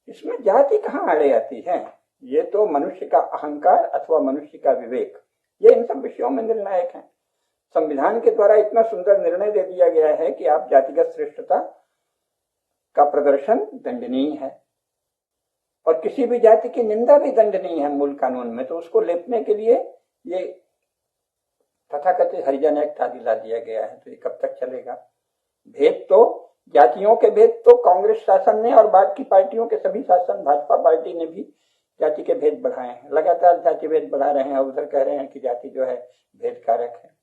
इसमें जाति कहाँ आड़े आती है? ये तो मनुष्य का अहंकार अथवा मनुष्य का विवेक, ये इन सब विषयों में निर्णायक है। संविधान के द्वारा इतना सुंदर निर्णय दे दिया गया है कि आप जातिगत श्रेष्ठता का प्रदर्शन दंडनीय है और किसी भी जाति की निंदा भी दंडनीय है मूल कानून में। तो उसको लेपने के लिए ये तथाकथित हरिजन एक्ट आदि ला दिया गया है। तो ये कब तक चलेगा? भेद तो जातियों के भेद तो कांग्रेस शासन ने और बाद की पार्टियों के सभी शासन, भाजपा पार्टी ने भी जाति के भेद बढ़ाए हैं, लगातार जाति भेद बढ़ा रहे हैं और उधर कह रहे हैं कि जाति जो है भेद कारक है।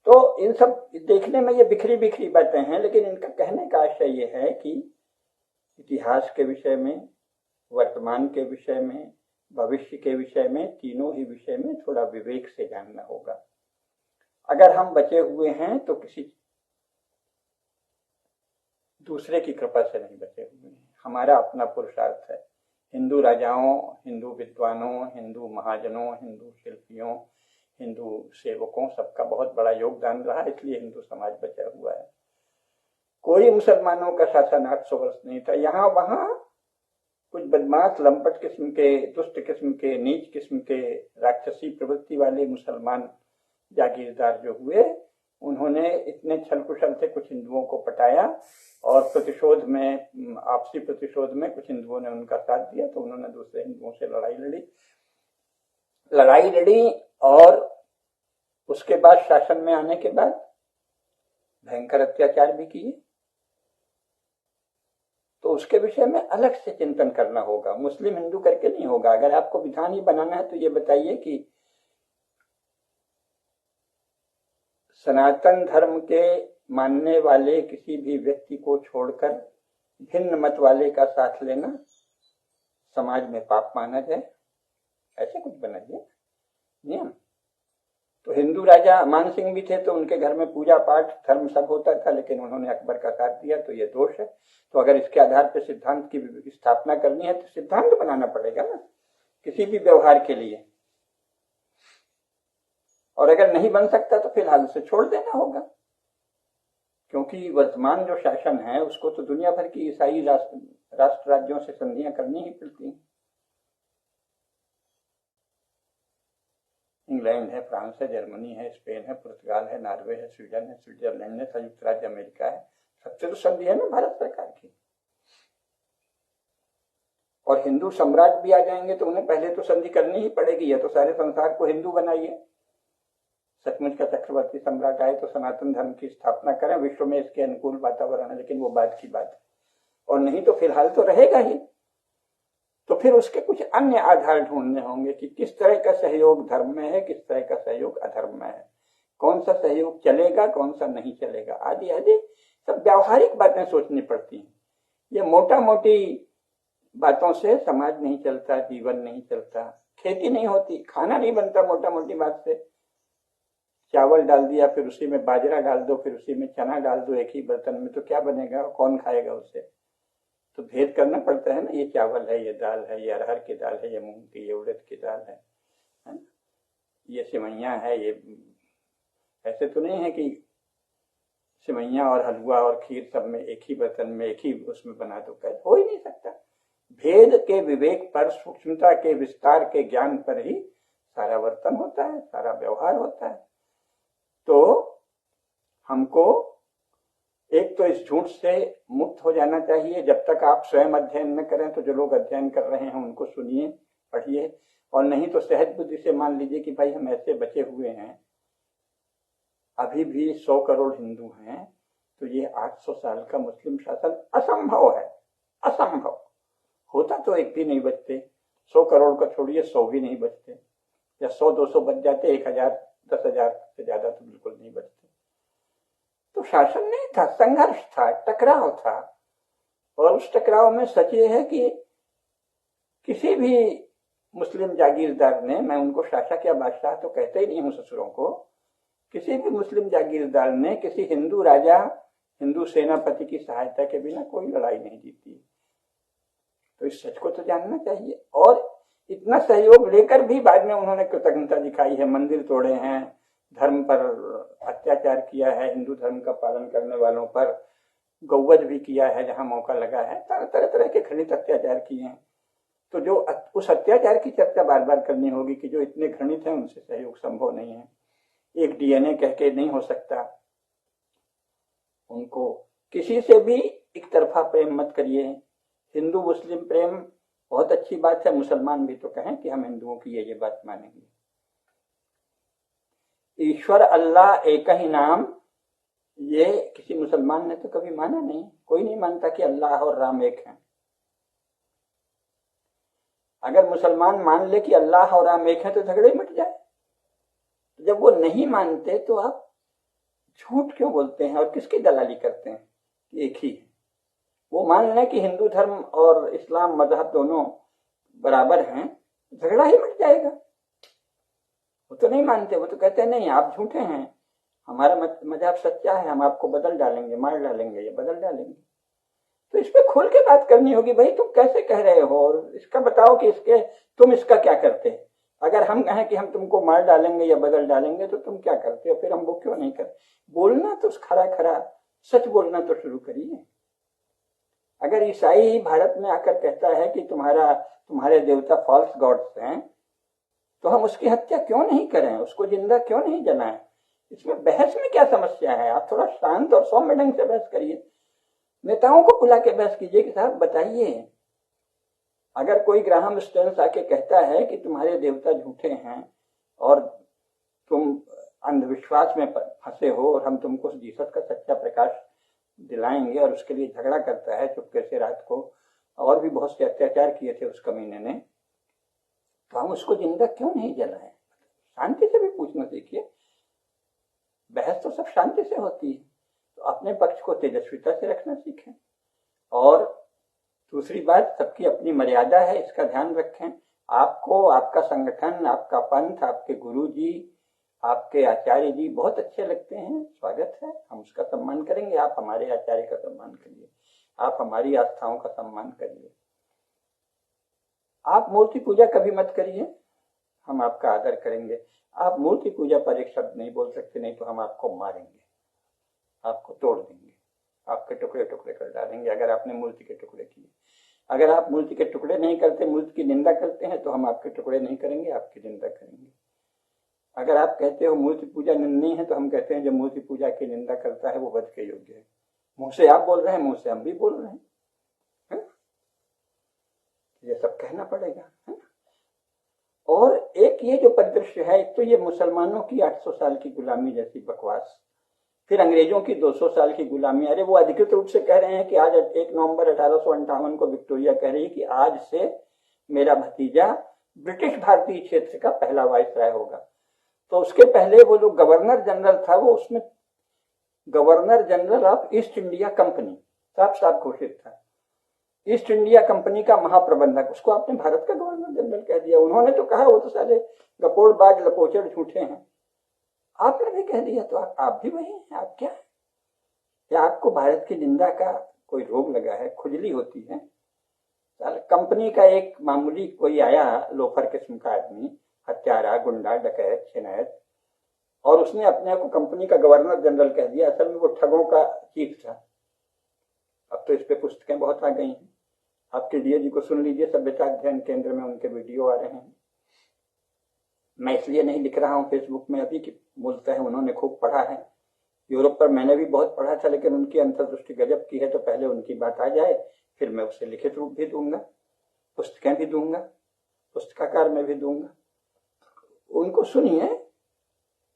तो इन सब देखने में ये बिखरी बिखरी बातें हैं, लेकिन इनका कहने का आशय ये है कि इतिहास के विषय में, वर्तमान के विषय में, भविष्य के विषय में, तीनों ही विषय में थोड़ा विवेक से जानना होगा। अगर हम बचे हुए हैं तो किसी दूसरे की कृपा से नहीं बचे हुए हैं, हमारा अपना पुरुषार्थ है। हिंदू राजाओं, हिंदू विद्वानों, हिंदू महाजनों, हिंदू शिल्पियों, हिंदू सेवकों, सबका बहुत बड़ा योगदान रहा, इसलिए हिंदू समाज बचा हुआ है। कोई मुसलमानों का शासन 800 वर्ष नहीं था। यहाँ वहां कुछ बदमाश, लंपट किस्म के, दुष्ट किस्म के, नीच किस्म के, राक्षसी प्रवृत्ति वाले मुसलमान जागीरदार जो हुए, उन्होंने इतने छल कुशल से कुछ हिंदुओं को पटाया और प्रतिशोध में, आपसी प्रतिशोध में कुछ हिंदुओं ने उनका साथ दिया, तो उन्होंने दूसरे हिंदुओं से लड़ाई लड़ी और उसके बाद शासन में आने के बाद भयंकर अत्याचार भी किए। तो उसके विषय में अलग से चिंतन करना होगा, मुस्लिम हिंदू करके नहीं होगा। अगर आपको विधान ही बनाना है तो ये बताइए कि सनातन धर्म के मानने वाले किसी भी व्यक्ति को छोड़कर भिन्न मत वाले का साथ लेना समाज में पाप माना जाए, ऐसे कुछ बनाइए नियम। तो हिंदू राजा मान सिंह भी थे, तो उनके घर में पूजा पाठ धर्म सब होता था, लेकिन उन्होंने अकबर का साथ दिया, तो ये दोष है। तो अगर इसके आधार पर सिद्धांत की स्थापना करनी है तो सिद्धांत बनाना पड़ेगा ना किसी भी व्यवहार के लिए। और अगर नहीं बन सकता तो फिलहाल उसे छोड़ देना होगा, क्योंकि वर्तमान जो शासन है उसको तो दुनिया भर की ईसाई राष्ट्र राज्यों से संधियां करनी ही पड़ती हैं। इंग्लैंड है, फ्रांस है, जर्मनी है, स्पेन है, पुर्तगाल है, नॉर्वे है, स्वीडन है, स्विट्जरलैंड है, संयुक्त राज्य अमेरिका है, सबसे तो संधि है ना भारत सरकार की। और हिंदू सम्राट भी आ जाएंगे तो उन्हें पहले तो संधि करनी ही पड़ेगी, या तो सारे संसार को हिंदू बनाइए। सचमुच का चक्रवर्ती सम्राट आए तो सनातन धर्म की स्थापना करें, विश्व में इसके अनुकूल वातावरण है, लेकिन वो बाद की बात है। और नहीं तो फिलहाल तो रहेगा ही। तो फिर उसके कुछ अन्य आधार ढूंढने होंगे कि किस तरह का सहयोग धर्म में है, किस तरह का सहयोग अधर्म में है, कौन सा सहयोग चलेगा, कौन सा नहीं चलेगा, आदि आदि सब व्यावहारिक बातें सोचनी पड़ती हैं। ये मोटा मोटी बातों से समाज नहीं चलता, जीवन नहीं चलता, खेती नहीं होती, खाना नहीं बनता मोटा मोटी बात से। चावल डाल दिया, फिर उसी में बाजरा डाल दो, फिर उसी में चना डाल दो एक ही बर्तन में, तो क्या बनेगा, कौन खाएगा उसे? तो भेद करना पड़ता है ना, ये चावल है, ये दाल है, ये अरहर की दाल है, ये मूंग की, ये उड़द की दाल है ना, ये सिवैयां है, ये ऐसे तो नहीं है कि सिवैयां और हलवा और खीर सब में एक ही बर्तन में एक ही उसमें बना दो, कैसे? हो ही नहीं सकता। भेद के विवेक पर, सूक्ष्मता के विस्तार के ज्ञान पर ही सारा वर्तन होता है, सारा व्यवहार होता है। तो हमको एक तो इस झूठ से मुक्त हो जाना चाहिए। जब तक आप स्वयं अध्ययन न करें तो जो लोग अध्ययन कर रहे हैं उनको सुनिए, पढ़िए, और नहीं तो सहज बुद्धि से मान लीजिए कि भाई हम ऐसे बचे हुए हैं, अभी भी 100 करोड़ हिंदू हैं, तो ये 800 साल का मुस्लिम शासन असंभव है। असंभव होता तो एक भी नहीं बचते, 100 करोड़ का छोड़िए 100 भी नहीं बचते, या 100-200 बच जाते, 1000 10,000 से ज्यादा तो बिल्कुल नहीं बचते। तो शासन नहीं था, संघर्ष था, टकराव था। और उस टकराव में सच ये है कि किसी भी मुस्लिम जागीरदार ने, मैं उनको शासक या बादशाह तो कहते ही नहीं हूं ससुरों को, किसी भी मुस्लिम जागीरदार ने किसी हिंदू राजा, हिंदू सेनापति की सहायता के बिना कोई लड़ाई नहीं जीती। तो इस सच को तो जानना चाहिए। और इतना सहयोग लेकर भी बाद में उन्होंने कृतज्ञता दिखाई है, मंदिर तोड़े हैं, धर्म पर अत्याचार किया है, हिंदू धर्म का पालन करने वालों पर गौवध भी किया है जहां मौका लगा है, तरह तरह के घृणित अत्याचार किए हैं। तो जो उस अत्याचार की चर्चा बार बार करनी होगी कि जो इतने घृणित हैं उनसे सहयोग संभव नहीं है, एक डीएनए कह के नहीं हो सकता। उनको किसी से भी एक तरफा प्रेम मत करिए। हिंदू मुस्लिम प्रेम बहुत अच्छी बात है, मुसलमान भी तो कहें कि हम हिंदुओं की ये बात मानेंगे। ईश्वर अल्लाह एक ही नाम, ये किसी मुसलमान ने तो कभी माना नहीं। कोई नहीं मानता कि अल्लाह और राम एक हैं। अगर मुसलमान मान ले कि अल्लाह और राम एक हैं तो झगड़े ही मिट जाए। तो जब वो नहीं मानते तो आप झूठ क्यों बोलते हैं और किसकी दलाली करते हैं कि एक ही है? वो मान लें कि हिंदू धर्म और इस्लाम मजहब दोनों बराबर हैं, झगड़ा ही मिट जाएगा। वो तो नहीं मानते, वो तो कहते हैं नहीं आप झूठे हैं, हमारा मजहब सच्चा है, हम आपको बदल डालेंगे, मार डालेंगे या बदल डालेंगे। तो इस पे खुल के बात करनी होगी, भाई तुम कैसे कह रहे हो और इसका बताओ कि तुम इसका क्या करते। अगर हम कहें कि हम तुमको मार डालेंगे या बदल डालेंगे तो तुम क्या करते हो, फिर हम वो क्यों नहीं करते। बोलना तो खरा खरा सच बोलना तो शुरू करिए। अगर ईसाई भारत में आकर कहता है कि तुम्हारे देवता फॉल्स गॉड्स हैं, तो हम उसकी हत्या क्यों नहीं करें, उसको जिंदा क्यों नहीं जलाएं। इसमें बहस में क्या समस्या है। आप थोड़ा शांत और सौम्य ढंग से बहस करिए। नेताओं को बुला के बहस कीजिए कि साहब बताइए, अगर कोई ग्राहम स्टेन्स आके कहता है कि तुम्हारे देवता झूठे हैं और तुम अंधविश्वास में फंसे हो और हम तुमको जीसस का सच्चा प्रकाश दिलाएंगे, और उसके लिए झगड़ा करता है चुपके से रात को, और भी बहुत से अत्याचार किए थे उस कमीने ने, तो हम उसको जिंदा क्यों नहीं जलाएं। शांति से भी पूछना सीखिए। बहस तो सब शांति से होती है, तो अपने पक्ष को तेजस्विता से रखना सीखें। और दूसरी बात, सबकी अपनी मर्यादा है, इसका ध्यान रखें। आपको आपका संगठन, आपका पंथ, आपके गुरु जी, आपके आचार्य जी बहुत अच्छे लगते हैं, स्वागत है, हम उसका सम्मान करेंगे। आप हमारे आचार्य का सम्मान करिए, आप हमारी आस्थाओं का सम्मान करिए। आप मूर्ति पूजा कभी मत करिए, हम आपका आदर करेंगे। आप मूर्ति पूजा पर एक शब्द नहीं बोल सकते, नहीं तो हम आपको मारेंगे, आपको तोड़ देंगे, आपके टुकड़े टुकड़े कर डालेंगे अगर आपने मूर्ति के टुकड़े किए। अगर आप मूर्ति के टुकड़े नहीं करते, मूर्ति की निंदा करते हैं, तो हम आपके टुकड़े नहीं करेंगे, आपकी निंदा करेंगे। अगर आप कहते हो मूर्ति पूजा निंदनीय है, तो हम कहते हैं जो मूर्ति पूजा की निंदा करता है वो वध के योग्य है। मुंह से आप बोल रहे हैं, मुंह से हम भी बोल रहे हैं, है? ये सब कहना पड़ेगा, है? और एक ये जो परिदृश्य है, एक तो ये मुसलमानों की 800 साल की गुलामी जैसी बकवास, फिर अंग्रेजों की 200 साल की गुलामी। अरे वो अधिकृत रूप से कह रहे हैं कि आज 1 नवंबर 1858 को विक्टोरिया कह रही है कि आज से मेरा भतीजा ब्रिटिश भारतीय क्षेत्र का पहला वाइसराय होगा। तो उसके पहले वो जो गवर्नर जनरल था, वो उसमें governor general of east India company साफ साफ घोषित था। ईस्ट इंडिया कंपनी का महाप्रबंधक, उसको आपने भारत का गवर्नर जनरल कह दिया। उन्होंने तो कहा वो तो सारे गपोड़बाज लपोचड़ झूठे हैं, आपने भी कह दिया, तो आप भी वही हैं। आप क्या है, या आपको भारत की निंदा का कोई रोग लगा है, खुजली होती है। कंपनी का एक मामूली कोई आया लोफर किस्म का आदमी, हत्यारा, गुंडा, डकैत, छिनैत, और उसने अपने को कंपनी का गवर्नर जनरल कह दिया। असल में वो ठगों का चीफ था। अब तो इस पे पुस्तकें बहुत आ गई हैं, आपके लिए जी को सुन लीजिए, सभ्यता अध्ययन केंद्र में उनके वीडियो आ रहे हैं। मैं इसलिए नहीं लिख रहा हूँ फेसबुक में अभी कि बोलते हैं उन्होंने खूब पढ़ा है। यूरोप पर मैंने भी बहुत पढ़ा था, लेकिन उनकी अंतर्दृष्टि गजब की है, तो पहले उनकी बात आ जाए, फिर मैं उसे लिखित रूप भी दूंगा, पुस्तकें भी दूंगा, पुस्तकाकार में भी दूंगा, उनको सुनिए।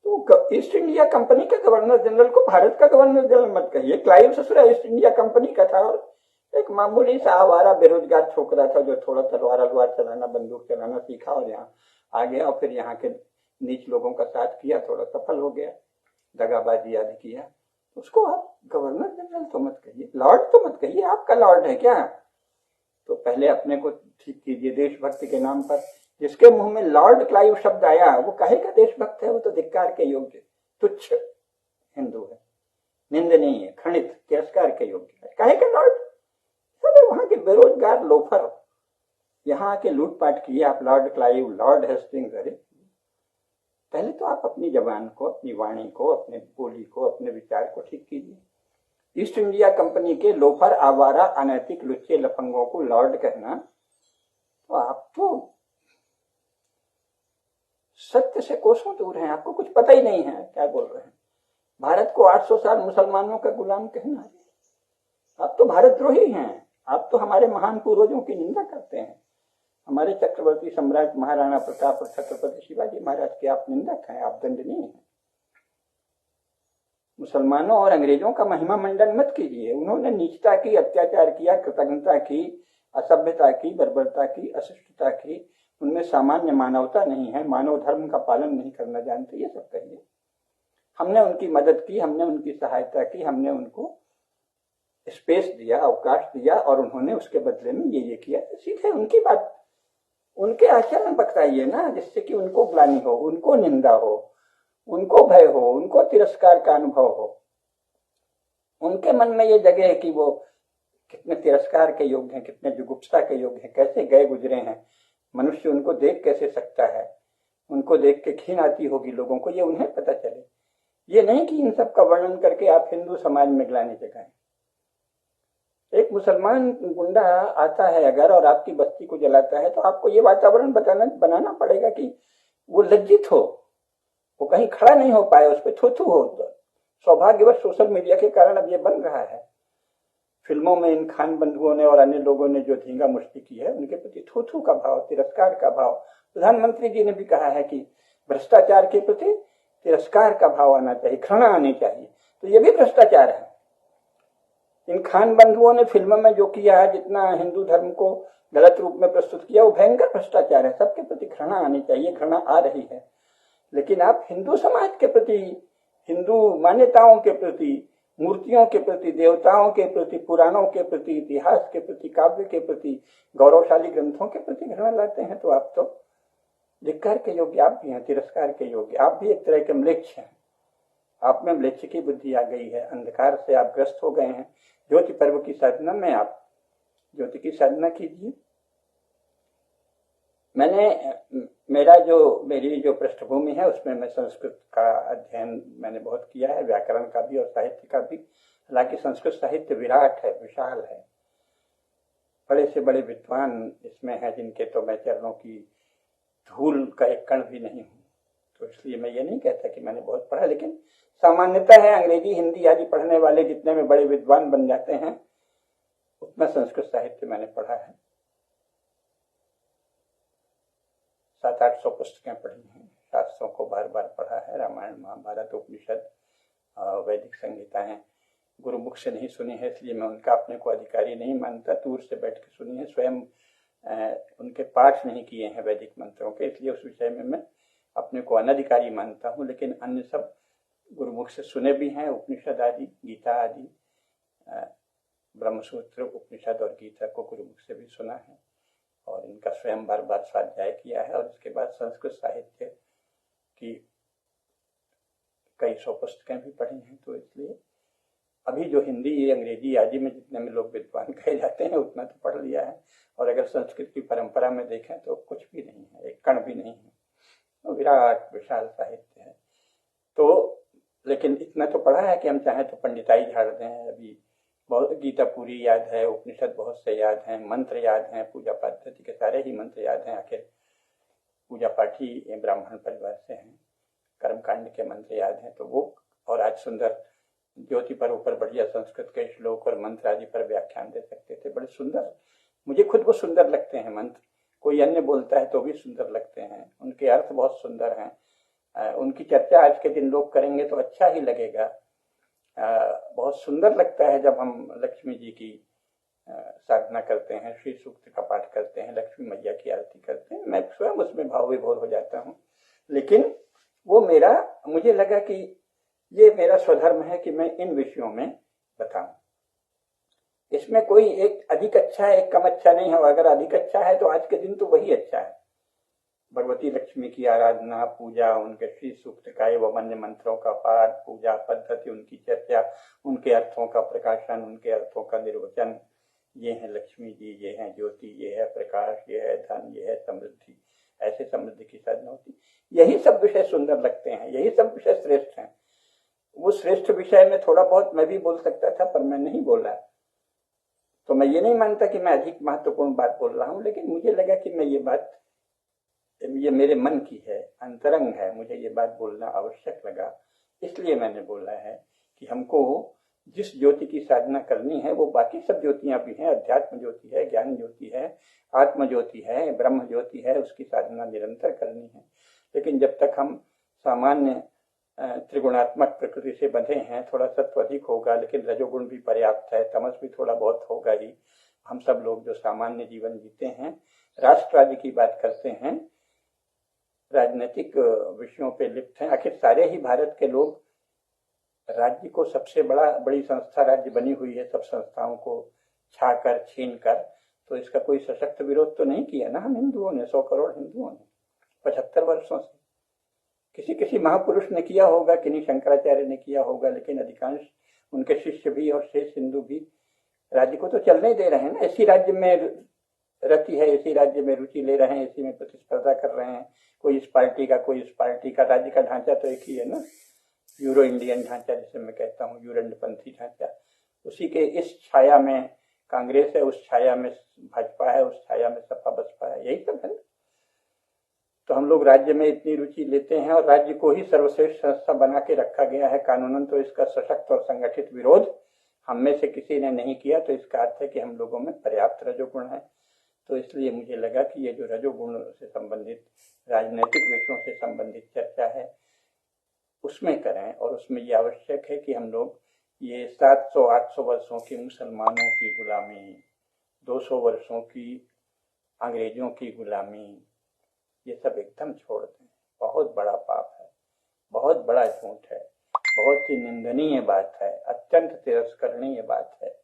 तो ईस्ट इंडिया कंपनी का गवर्नर जनरल को भारत का गवर्नर जनरल मत कहिए। क्लाइव ससुरा ईस्ट इंडिया कंपनी का था, और एक मामूली सा आवारा बेरोजगार छोकरा था जो थोड़ा तलवार चलाना, बंदूक चलाना सीखा और यहाँ आ गया, और फिर यहाँ के नीच लोगों का साथ किया, थोड़ा सफल हो गया, दगाबाजी आदि किया। उसको आप गवर्नर जनरल तो मत कहिए, लॉर्ड तो मत कहिए। आपका लॉर्ड है क्या? तो पहले अपने को ठीक कीजिए देशभक्ति के नाम पर। जिसके मुंह में लॉर्ड क्लाइव शब्द आया वो कहे का देशभक्त है, वो तो धिक्कार के योग्य, तुच्छ हिंदू है, निंदनीय है, खंडित, तिरस्कार के योग्य है, कहे का लॉर्ड। वहां के बेरोजगार लोफर यहाँ आके लूटपाट किए, आप लॉर्ड क्लाइव, लॉर्ड हेस्टिंग्स। अरे पहले तो आप अपनी जबान को, अपनी वाणी को, अपने बोली को, अपने विचार को ठीक कीजिए। ईस्ट इंडिया कंपनी के लोफर, आवारा, अनैतिक, लुच्चे, लफंगों को लॉर्ड कहना, तो आप तो सत्य से कोसों दूर हैं, आपको कुछ पता ही नहीं है क्या बोल रहे हैं। भारत को 800 साल मुसलमानों का गुलाम कहना है, आप तो भारतद्रोही हैं। आप तो हमारे महान पूर्वजों की निंदा करते हैं। हमारे चक्रवर्ती सम्राट महाराणा प्रताप और छत्रपति शिवाजी महाराज के आप निंदक हैं, आप दंडनीय हैं। मुसलमानों और अंग्रेजों का महिमा मंडन मत कीजिए। उन्होंने नीचता की, अत्याचार किया, कृतज्ञता की, असभ्यता की, बर्बरता की, अशिष्टता की। उनमें सामान्य मानवता नहीं है, मानव धर्म का पालन नहीं करना जानते, ये सब कहिए। हमने उनकी मदद की, हमने उनकी सहायता की, हमने उनको स्पेस दिया, अवकाश दिया, और उन्होंने उसके बदले में ये किया। सीधे उनकी बात, उनके आचरण बताइए ना, जिससे कि उनको ग्लानि हो, उनको निंदा हो, उनको भय हो, उनको तिरस्कार का अनुभव हो। उनके मन में ये जगह है कि वो कितने तिरस्कार के योग्य हैं, कितने जुगुप्सा के योग्य हैं, कैसे गए गुजरे हैं। मनुष्य उनको देख कैसे सकता है, उनको देख के घिन आती होगी लोगों को, ये उन्हें पता चले। ये नहीं कि इन सब का वर्णन करके आप हिंदू समाज में ग्लानि जगाएं। एक मुसलमान गुंडा आता है अगर और आपकी बस्ती को जलाता है, तो आपको ये वातावरण बनाना पड़ेगा कि वो लज्जित हो, वो कहीं खड़ा नहीं हो पाए, उस पर थू-थू हो। सौभाग्यवश सोशल मीडिया के कारण अब ये बन रहा है। फिल्मों में इन खान बंधुओं ने और अन्य लोगों ने जो धींगा मुश्ती की है, उनके प्रति थू-थू का भाव, तिरस्कार का भाव। प्रधानमंत्री जी ने भी कहा है कि भ्रष्टाचार के प्रति तिरस्कार का भाव आना चाहिए, घृणा आनी चाहिए। तो ये भी भ्रष्टाचार है। इन खान बंधुओं ने फिल्म में जो किया है, जितना हिंदू धर्म को गलत रूप में प्रस्तुत किया, वो भयंकर भ्रष्टाचार है। सबके प्रति घृणा आनी चाहिए, घृणा आ रही है। लेकिन आप हिंदू समाज के प्रति, हिंदू मान्यताओं के प्रति, मूर्तियों के प्रति, देवताओं के प्रति, पुराणों के प्रति, इतिहास के प्रति, काव्य के प्रति, गौरवशाली ग्रंथों के प्रति घृणा लाते हैं, तो आप तो धिक्कार के योग्य आप भी हैं, तिरस्कार के योग्य। आप भी एक तरह के म्लेच्छ हैं। आप में म्लेच्छ की बुद्धि आ गई है, अंधकार से आप ग्रस्त हो गए हैं। ज्योति पर्व की साधना में आप ज्योति की साधना कीजिए। मेरी जो पृष्ठभूमि है, उसमें मैं संस्कृत का अध्ययन मैंने बहुत किया है, व्याकरण का भी और साहित्य का भी। हालांकि संस्कृत साहित्य विराट है, विशाल है, बड़े से बड़े विद्वान इसमें हैं, जिनके तो मैं चरणों की धूल का एक कण भी नहीं हूँ। तो इसलिए मैं ये नहीं कहता कि मैंने बहुत पढ़ा, लेकिन सामान्यता है अंग्रेजी हिंदी आदि पढ़ने वाले जितने में बड़े विद्वान बन जाते हैं, उतना संस्कृत साहित्य मैंने पढ़ा है। 700-800 पुस्तकें पढ़ी हैं, शास्त्रों को बार बार पढ़ा है, रामायण, महाभारत, उपनिषद, वैदिक संहिताएं गुरुमुख से नहीं सुनी है, इसलिए मैं उनका अपने को अधिकारी नहीं मानता। दूर से बैठ के सुनी है, स्वयं उनके पाठ नहीं किए हैं वैदिक मंत्रों के, इसलिए उस विषय में मैं अपने को अनधिकारी मानता हूँ। लेकिन अन्य सब गुरुमुख से सुने भी हैं, उपनिषद आदि, गीता आदि, ब्रह्मसूत्र उपनिषद और गीता को गुरुमुख से भी सुना है, और इनका स्वयं बार बार स्वाध्याय किया है। और इसके बाद संस्कृत साहित्य की कई 100 पुस्तकें भी पढ़ी हैं। तो इसलिए अभी जो हिंदी, अंग्रेजी आदि में जितने में लोग विद्वान कहे जाते हैं, उतना तो पढ़ लिया है। और अगर संस्कृत की परंपरा में देखें तो कुछ भी नहीं है, एक कण भी नहीं है, तो विराट विशाल साहित्य है। तो लेकिन इतना तो पढ़ा है कि हम चाहें तो पंडिताई झाड़ दें। अभी बहुत गीता पूरी याद है, उपनिषद बहुत से याद हैं, मंत्र याद हैं, पूजा पद्धति के सारे ही मंत्र याद हैं। आखिर पूजा पाठी ब्राह्मण परिवार से हैं, कर्मकांड के मंत्र याद हैं। तो वो, और आज सुंदर ज्योति पर ऊपर बढ़िया संस्कृत के श्लोक और मंत्र आदि पर व्याख्यान दे सकते थे, बड़े सुंदर। मुझे खुद को सुंदर लगते हैं मंत्र, कोई अन्य बोलता है तो भी सुंदर लगते हैं, उनके अर्थ बहुत सुंदर हैं। उनकी चर्चा आज के दिन लोग करेंगे तो अच्छा ही लगेगा। बहुत सुंदर लगता है जब हम लक्ष्मी जी की साधना करते हैं, श्री सूक्त का पाठ करते हैं, लक्ष्मी मैया की आरती करते हैं, मैं स्वयं उसमें भाव विभोर हो जाता हूँ। लेकिन वो मुझे लगा कि ये मेरा स्वधर्म है कि मैं इन विषयों में बताऊं। इसमें कोई एक अधिक अच्छा है, एक कम अच्छा नहीं है। अगर अधिक अच्छा है तो आज के दिन तो वही अच्छा है। भगवती लक्ष्मी की आराधना, पूजा, उनके श्री सूक्त का एवं अन्य मंत्रों का पाठ, पूजा पद्धति, उनकी चर्चा, उनके अर्थों का प्रकाशन, उनके अर्थों का निर्वचन, ये है लक्ष्मी जी, ये है ज्योति, ये है प्रकाश, ये है धन, ये है समृद्धि। ऐसे समृद्धि की साधना होती, यही सब विषय सुंदर लगते हैं, यही सब विषय श्रेष्ठ हैं। वो श्रेष्ठ विषय में थोड़ा बहुत मैं भी बोल सकता था, पर मैं नहीं बोला। तो मैं ये नहीं मानता कि मैं अधिक महत्वपूर्ण बात बोल रहा हूँ, लेकिन मुझे लगा कि मैं ये बात, ये मेरे मन की है, अंतरंग है, मुझे ये बात बोलना आवश्यक लगा, इसलिए मैंने बोला है कि हमको जिस ज्योति की साधना करनी है वो बाकी सब ज्योतियां भी हैं, अध्यात्म ज्योति है, ज्ञान ज्योति है, आत्म ज्योति है, ब्रह्म ज्योति है, उसकी साधना निरंतर करनी है। लेकिन जब तक हम सामान्य त्रिगुणात्मक प्रकृति से बंधे हैं, थोड़ा सत्व अधिक होगा, लेकिन रजोगुण भी पर्याप्त है, तमस भी थोड़ा बहुत होगा ही। हम सब लोग जो सामान्य जीवन जीते हैं, राष्ट्र राज्य की बात करते हैं, राजनीतिक विषयों पे लिप्त हैं। आखिर सारे ही भारत के लोग राज्य को सबसे बड़ी संस्था राज्य बनी हुई है, सब संस्थाओं को छा कर छीन कर, तो इसका कोई सशक्त विरोध तो नहीं किया ना हम हिंदुओं ने, 100 करोड़ हिंदुओं ने 75 वर्षों से। किसी किसी महापुरुष ने किया होगा, किन्हीं शंकराचार्य ने किया होगा, लेकिन अधिकांश उनके शिष्य भी और शेष हिंदू भी राज्य को तो चलने दे रहे हैं ना। इसी राज्य में रति है, इसी राज्य में रुचि ले रहे हैं, इसी में प्रतिस्पर्धा कर रहे हैं, कोई इस पार्टी का, कोई इस पार्टी का। राज्य का ढांचा तो एक ही है ना, यूरो इंडियन ढांचा जिसे मैं कहता हूँ, यूरंडपंथी ढांचा। उसी के इस छाया में कांग्रेस है, उस छाया में भाजपा है, उस छाया में सपा बसपा है, यही सब है। तो हम लोग राज्य में इतनी रुचि लेते हैं और राज्य को ही सर्वश्रेष्ठ संस्था बना के रखा गया है कानूनन, तो इसका सशक्त और संगठित विरोध हम में से किसी ने नहीं किया, तो इसका अर्थ है कि हम लोगों में पर्याप्त रजोगुण है। तो इसलिए मुझे लगा कि ये जो रजोगुण से संबंधित, राजनीतिक विषयों से संबंधित चर्चा है उसमें करें, और उसमें ये आवश्यक है कि हम लोग ये 700-800 वर्षों की मुसलमानों की गुलामी, 200 वर्षों की अंग्रेजों की गुलामी, ये सब एकदम छोड़ दें। बहुत बड़ा पाप है, बहुत बड़ा झूठ है, बहुत ही निंदनीय बात है, अत्यंत तिरस्करणीय बात है।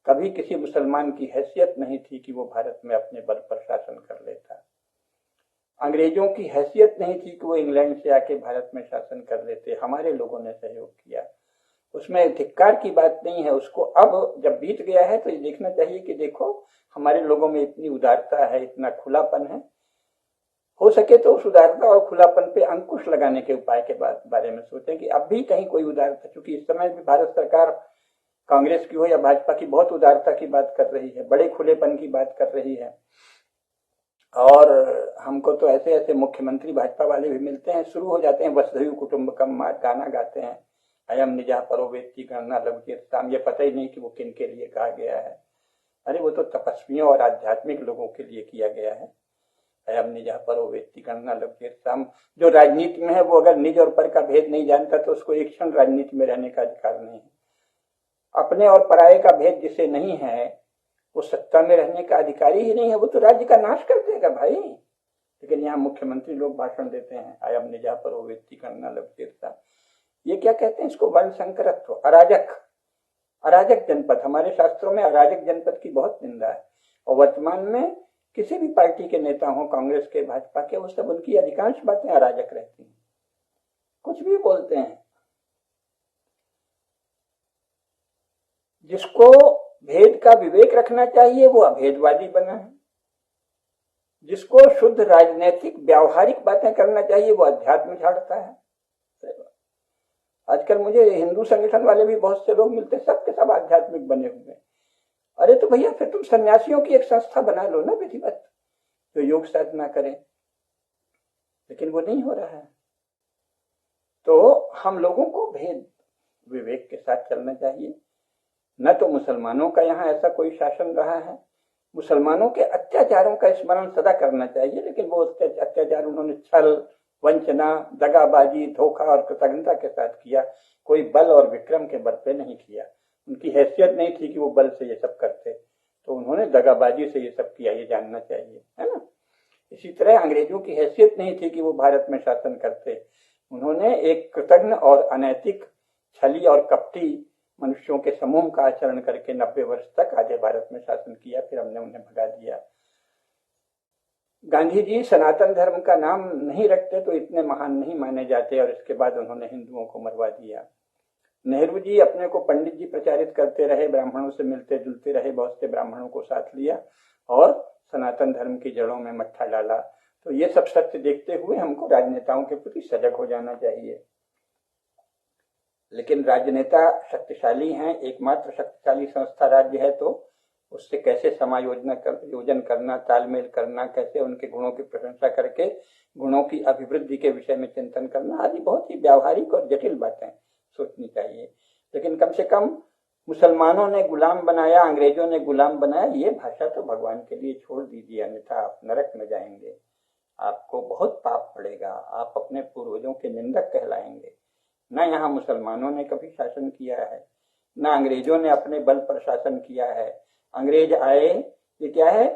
कभी किसी मुसलमान की हैसियत नहीं थी कि वो भारत में अपने बल पर शासन कर लेता। अंग्रेजों की हैसियत नहीं थी कि वो इंग्लैंड से आके भारत में शासन कर लेते। हमारे लोगों ने सहयोग किया, उसमें धिक्कार की बात नहीं है। उसको अब जब बीत गया है तो ये देखना चाहिए कि देखो हमारे लोगों में इतनी उदारता है, इतना खुलापन है। हो सके तो उस उदारता और खुलापन पे अंकुश लगाने के उपाय के बारे में सोचें कि अब भी कहीं कोई उदारता, क्योंकि इस समय भी भारत सरकार कांग्रेस की हो या भाजपा की, बहुत उदारता की बात कर रही है, बड़े खुलेपन की बात कर रही है। और हमको तो ऐसे ऐसे मुख्यमंत्री भाजपा वाले भी मिलते हैं, शुरू हो जाते हैं वसुधैव कुटुंबकम गाना गाते हैं, अयम निजा परो वेत्ति गणना लघुचेतसाम। ये पता ही नहीं कि वो किन के लिए कहा गया है। अरे वो तो तपस्वियों और आध्यात्मिक लोगों के लिए किया गया है। अयम निजा परो वेत्ति गणना लघुचेतसाम। जो राजनीति में है वो अगर निज और पर का भेद नहीं जानता तो उसको एक क्षण राजनीति में रहने का अधिकार नहीं है। अपने और पराये का भेद जिसे नहीं है वो सत्ता में रहने का अधिकारी ही नहीं है, वो तो राज्य का नाश कर देगा भाई। लेकिन यहाँ मुख्यमंत्री लोग भाषण देते हैं, अयम निजा परो वेत्ति गणना लघुचेतसाम। ये क्या कहते हैं इसको? वर्ण संकरत्व, अराजक, अराजक जनपद। हमारे शास्त्रों में अराजक जनपद की बहुत निंदा है। और वर्तमान में किसी भी पार्टी के नेता हो, कांग्रेस के, भाजपा के, वो सब उनकी अधिकांश बातें अराजक रहती हैं, कुछ भी बोलते हैं। जिसको भेद का विवेक रखना चाहिए वो अभेदवादी बना है, जिसको शुद्ध राजनीतिक व्यावहारिक बातें करना चाहिए वो अध्यात्म झाड़ता है। आजकल मुझे हिंदू संगठन वाले भी बहुत से लोग मिलते, सबके सब आध्यात्मिक बने हुए। अरे तो भैया फिर तुम सन्यासियों की एक संस्था बना लो ना विधिवत, जो योग साधना करे, लेकिन वो नहीं हो रहा है। तो हम लोगों को भेद विवेक के साथ चलना चाहिए। न तो मुसलमानों का यहाँ ऐसा कोई शासन रहा है, मुसलमानों के अत्याचारों का स्मरण सदा करना चाहिए, लेकिन वो अत्याचार उन्होंने छल, वंचना, दगाबाजी, धोखा और कृतज्ञता के साथ किया। कोई बल और विक्रम के बल पे नहीं किया। उनकी हैसियत नहीं थी कि वो बल से ये सब करते, तो उन्होंने दगाबाजी से ये सब किया, ये जानना चाहिए, है ना। इसी तरह अंग्रेजों की हैसियत नहीं थी कि वो भारत में शासन करते। उन्होंने एक कृतज्ञ और अनैतिक, छली और कपटी मनुष्यों के समूह का आचरण करके 90 वर्ष तक आधे भारत में शासन किया, फिर हमने उन्हें भगा दिया। गांधी जी सनातन धर्म का नाम नहीं रखते तो इतने महान नहीं माने जाते, और इसके बाद उन्होंने हिंदुओं को मरवा दिया। नेहरू जी अपने को पंडित जी प्रचारित करते रहे, ब्राह्मणों से मिलते जुलते रहे, बहुत से ब्राह्मणों को साथ लिया और सनातन धर्म की जड़ों में मट्ठा डाला। तो ये सब सत्य देखते हुए हमको राजनेताओं के प्रति सजग हो जाना चाहिए। लेकिन राजनेता शक्तिशाली हैं, एकमात्र शक्तिशाली संस्था राज्य है, तो उससे कैसे योजन करना, तालमेल करना, कैसे उनके गुणों की प्रशंसा करके गुणों की अभिवृद्धि के विषय में चिंतन करना, आदि बहुत ही व्यावहारिक और जटिल बातें सोचनी चाहिए। लेकिन कम से कम मुसलमानों ने गुलाम बनाया, अंग्रेजों ने गुलाम बनाया, ये भाषा तो भगवान के लिए छोड़ दीजिए, अन्यथा आप नरक में जाएंगे, आपको बहुत पाप पड़ेगा, आप अपने पूर्वजों के निंदक कहलाएंगे। न यहाँ मुसलमानों ने कभी शासन किया है, न अंग्रेजों ने अपने बल पर शासन किया है। अंग्रेज आए, ये क्या है,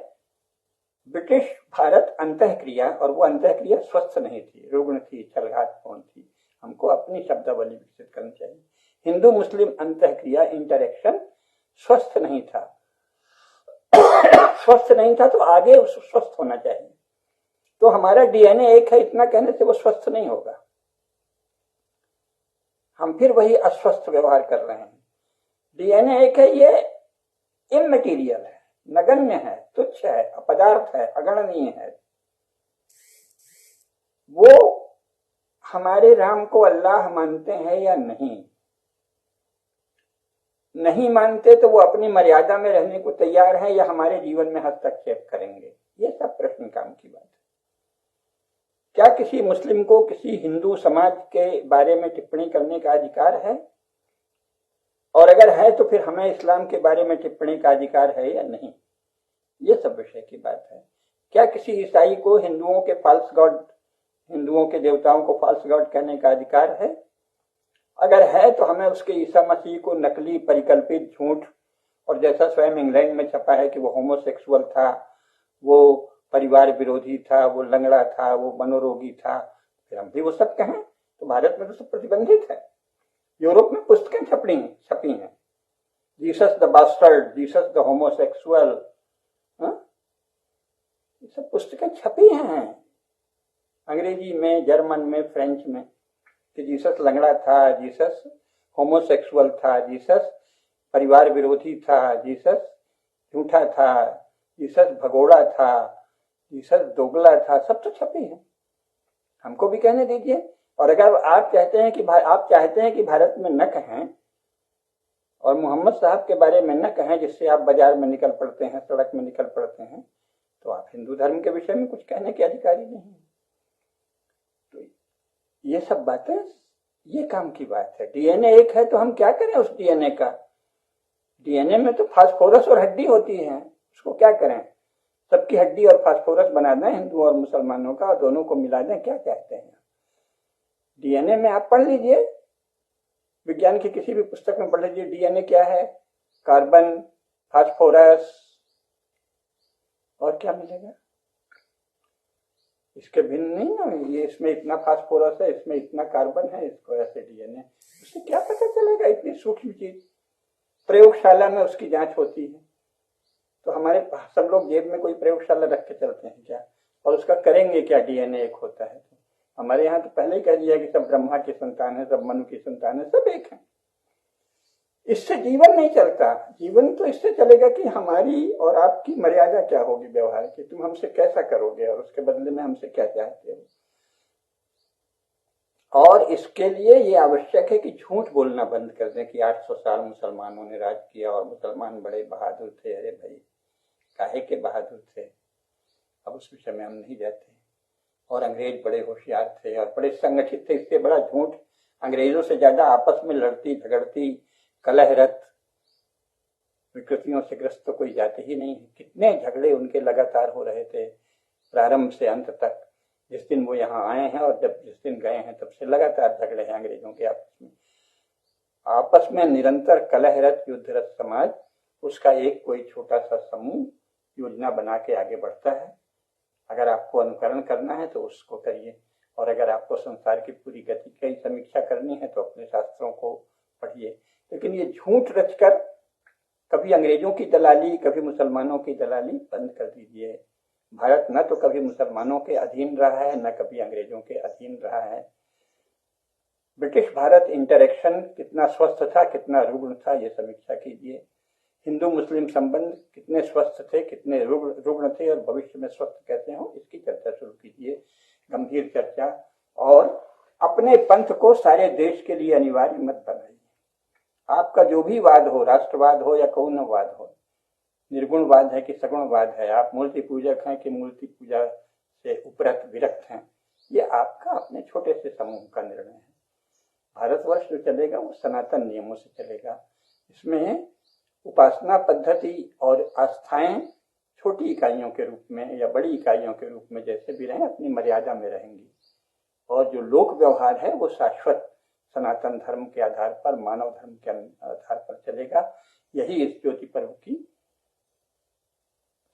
ब्रिटिश भारत अंतःक्रिया, और वो अंतःक्रिया स्वस्थ नहीं थी, रुग्ण थी, छलघातपूर्ण थी। हमको अपनी शब्दावली विकसित करनी चाहिए। हिंदू मुस्लिम अंतःक्रिया इंटरेक्शन स्वस्थ नहीं था। स्वस्थ नहीं था तो आगे उसको स्वस्थ होना चाहिए। तो हमारा डीएनए एक है, इतना कहने से वो स्वस्थ नहीं होगा, हम फिर वही अस्वस्थ व्यवहार कर रहे हैं। डीएनए एक है, ये इममटेरियल है, नगण्य है, तुच्छ है, अपदार्थ है, अगणनीय है। वो हमारे राम को अल्लाह मानते हैं या नहीं, नहीं मानते तो वो अपनी मर्यादा में रहने को तैयार है या हमारे जीवन में हस्तक्षेप करेंगे, ये सब प्रश्न काम की बात है। क्या किसी मुस्लिम को किसी हिंदू समाज के बारे में टिप्पणी करने का अधिकार है? और अगर है तो फिर हमें इस्लाम के बारे में टिप्पणी का अधिकार है या नहीं, ये सब विषय की बात है। क्या किसी ईसाई को हिंदुओं के फाल्स गॉड, हिंदुओं के देवताओं को फाल्स गॉड कहने का अधिकार है? अगर है तो हमें उसके ईसा मसीह को नकली, परिकल्पित, झूठ, और जैसा स्वयं इंग्लैंड में छपा है कि वो होमोसेक्सुअल था, वो परिवार विरोधी था, वो लंगड़ा था, वो मनोरोगी था, फिर हम भी वो सब कहें? तो भारत में तो सब प्रतिबंधित है। यूरोप में पुस्तकें छपी हैं, Jesus the bastard, Jesus the homosexual, ये सब पुस्तकें छपी हैं अंग्रेजी में, जर्मन में, फ्रेंच में, कि जीसस लंगड़ा था, जीसस होमोसेक्सुअल था, जीसस परिवार विरोधी था, जीसस झूठा था, जीसस भगोड़ा था, जीसस दोगला था, सब तो छपे हैं, हमको भी कहने दीजिए। और अगर आप चाहते हैं कि भारत में न कहें और मोहम्मद साहब के बारे में न कहें, जिससे आप बाजार में निकल पड़ते हैं, सड़क में निकल पड़ते हैं, तो आप हिंदू धर्म के विषय में कुछ कहने के अधिकारी नहीं। तो ये सब बातें, ये काम की बात है। डीएनए एक है तो हम क्या करें उस डीएनए का? डीएनए में तो फास्फोरस और हड्डी होती है, उसको क्या करें? सबकी हड्डी और फास्फोरस बना दें हिंदुओं और मुसलमानों का, और दोनों को मिला दें, क्या चाहते हैं? डीएनए में आप पढ़ लीजिए, विज्ञान की किसी भी पुस्तक में पढ़ लीजिए, डीएनए क्या है, कार्बन, फास्फोरस, और क्या मिलेगा? इसके भिन्न नहीं ना, ये इसमें इतना फास्फोरस है, इसमें इतना कार्बन है, इसको ऐसे डीएनए, उससे क्या पता चलेगा? इतनी सूक्ष्म चीज प्रयोगशाला में उसकी जांच होती है, तो हमारे सब लोग जेब में कोई प्रयोगशाला रख के चलते हैं क्या? और उसका करेंगे क्या? डीएनए एक होता है। हमारे यहाँ तो पहले ही कह दिया कि सब ब्रह्मा की संतान है, सब मनु की संतान है, सब एक है। इससे जीवन नहीं चलता। जीवन तो इससे चलेगा कि हमारी और आपकी मर्यादा क्या होगी व्यवहार की, तुम हमसे कैसा करोगे और उसके बदले में हमसे क्या चाहते हो। और इसके लिए ये आवश्यक है कि झूठ बोलना बंद कर दें कि 800 साल मुसलमानों ने राज किया और मुसलमान बड़े बहादुर थे। अरे भाई, काहे के बहादुर थे? अब उस विषय में हम नहीं जाते। और अंग्रेज बड़े होशियार थे और बड़े संगठित थे, इससे बड़ा झूठ अंग्रेजों से ज्यादा आपस में लड़ती झगड़ती कलहरत विकृतियों से ग्रस्त तो कोई जाते ही नहीं है। कितने झगड़े उनके लगातार हो रहे थे प्रारंभ से अंत तक। जिस दिन वो यहाँ आए हैं और जिस दिन गए हैं, तब से लगातार झगड़े हैं अंग्रेजों के आपस में निरंतर कलहरत युद्धरत समाज, उसका एक कोई छोटा सा समूह योजना बना के आगे बढ़ता है। अगर आपको अनुकरण करना है तो उसको करिए, और अगर आपको संसार की पूरी गति की समीक्षा करनी है तो अपने शास्त्रों को पढ़िए। लेकिन ये झूठ रचकर कभी अंग्रेजों की दलाली, कभी मुसलमानों की दलाली बंद कर दीजिए। भारत न तो कभी मुसलमानों के अधीन रहा है, न कभी अंग्रेजों के अधीन रहा है। ब्रिटिश भारत इंटरेक्शन कितना स्वस्थ था, कितना रुग्ण था, ये समीक्षा कीजिए। हिंदू मुस्लिम संबंध कितने स्वस्थ थे, कितने रुग्ण थे, और भविष्य में स्वस्थ कैसे हों, इसकी चर्चा शुरू कीजिए, गंभीर चर्चा। और अपने पंथ को सारे देश के लिए अनिवार्य मत बनाइए। आपका जो भी वाद हो, राष्ट्रवाद हो या कौनवाद हो, निर्गुणवाद है कि सगुणवाद है, आप मूर्ति पूजक हैं कि मूर्ति पूजा से उपरत विरक्त हैं, ये आपका अपने छोटे से समूह का निर्णय है। भारतवर्ष जो चलेगा वो सनातन नियमों से चलेगा। इसमें उपासना पद्धति और आस्थाएं छोटी इकाइयों के रूप में या बड़ी इकाइयों के रूप में जैसे भी रहें अपनी मर्यादा में रहेंगी, और जो लोक व्यवहार है वो शाश्वत सनातन धर्म के आधार पर, मानव धर्म के आधार पर चलेगा। यही इस ज्योति पर्व की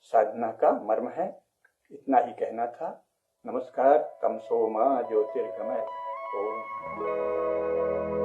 साधना का मर्म है। इतना ही कहना था। नमस्कार। तमसो मा ज्योतिर्गमय। ओम।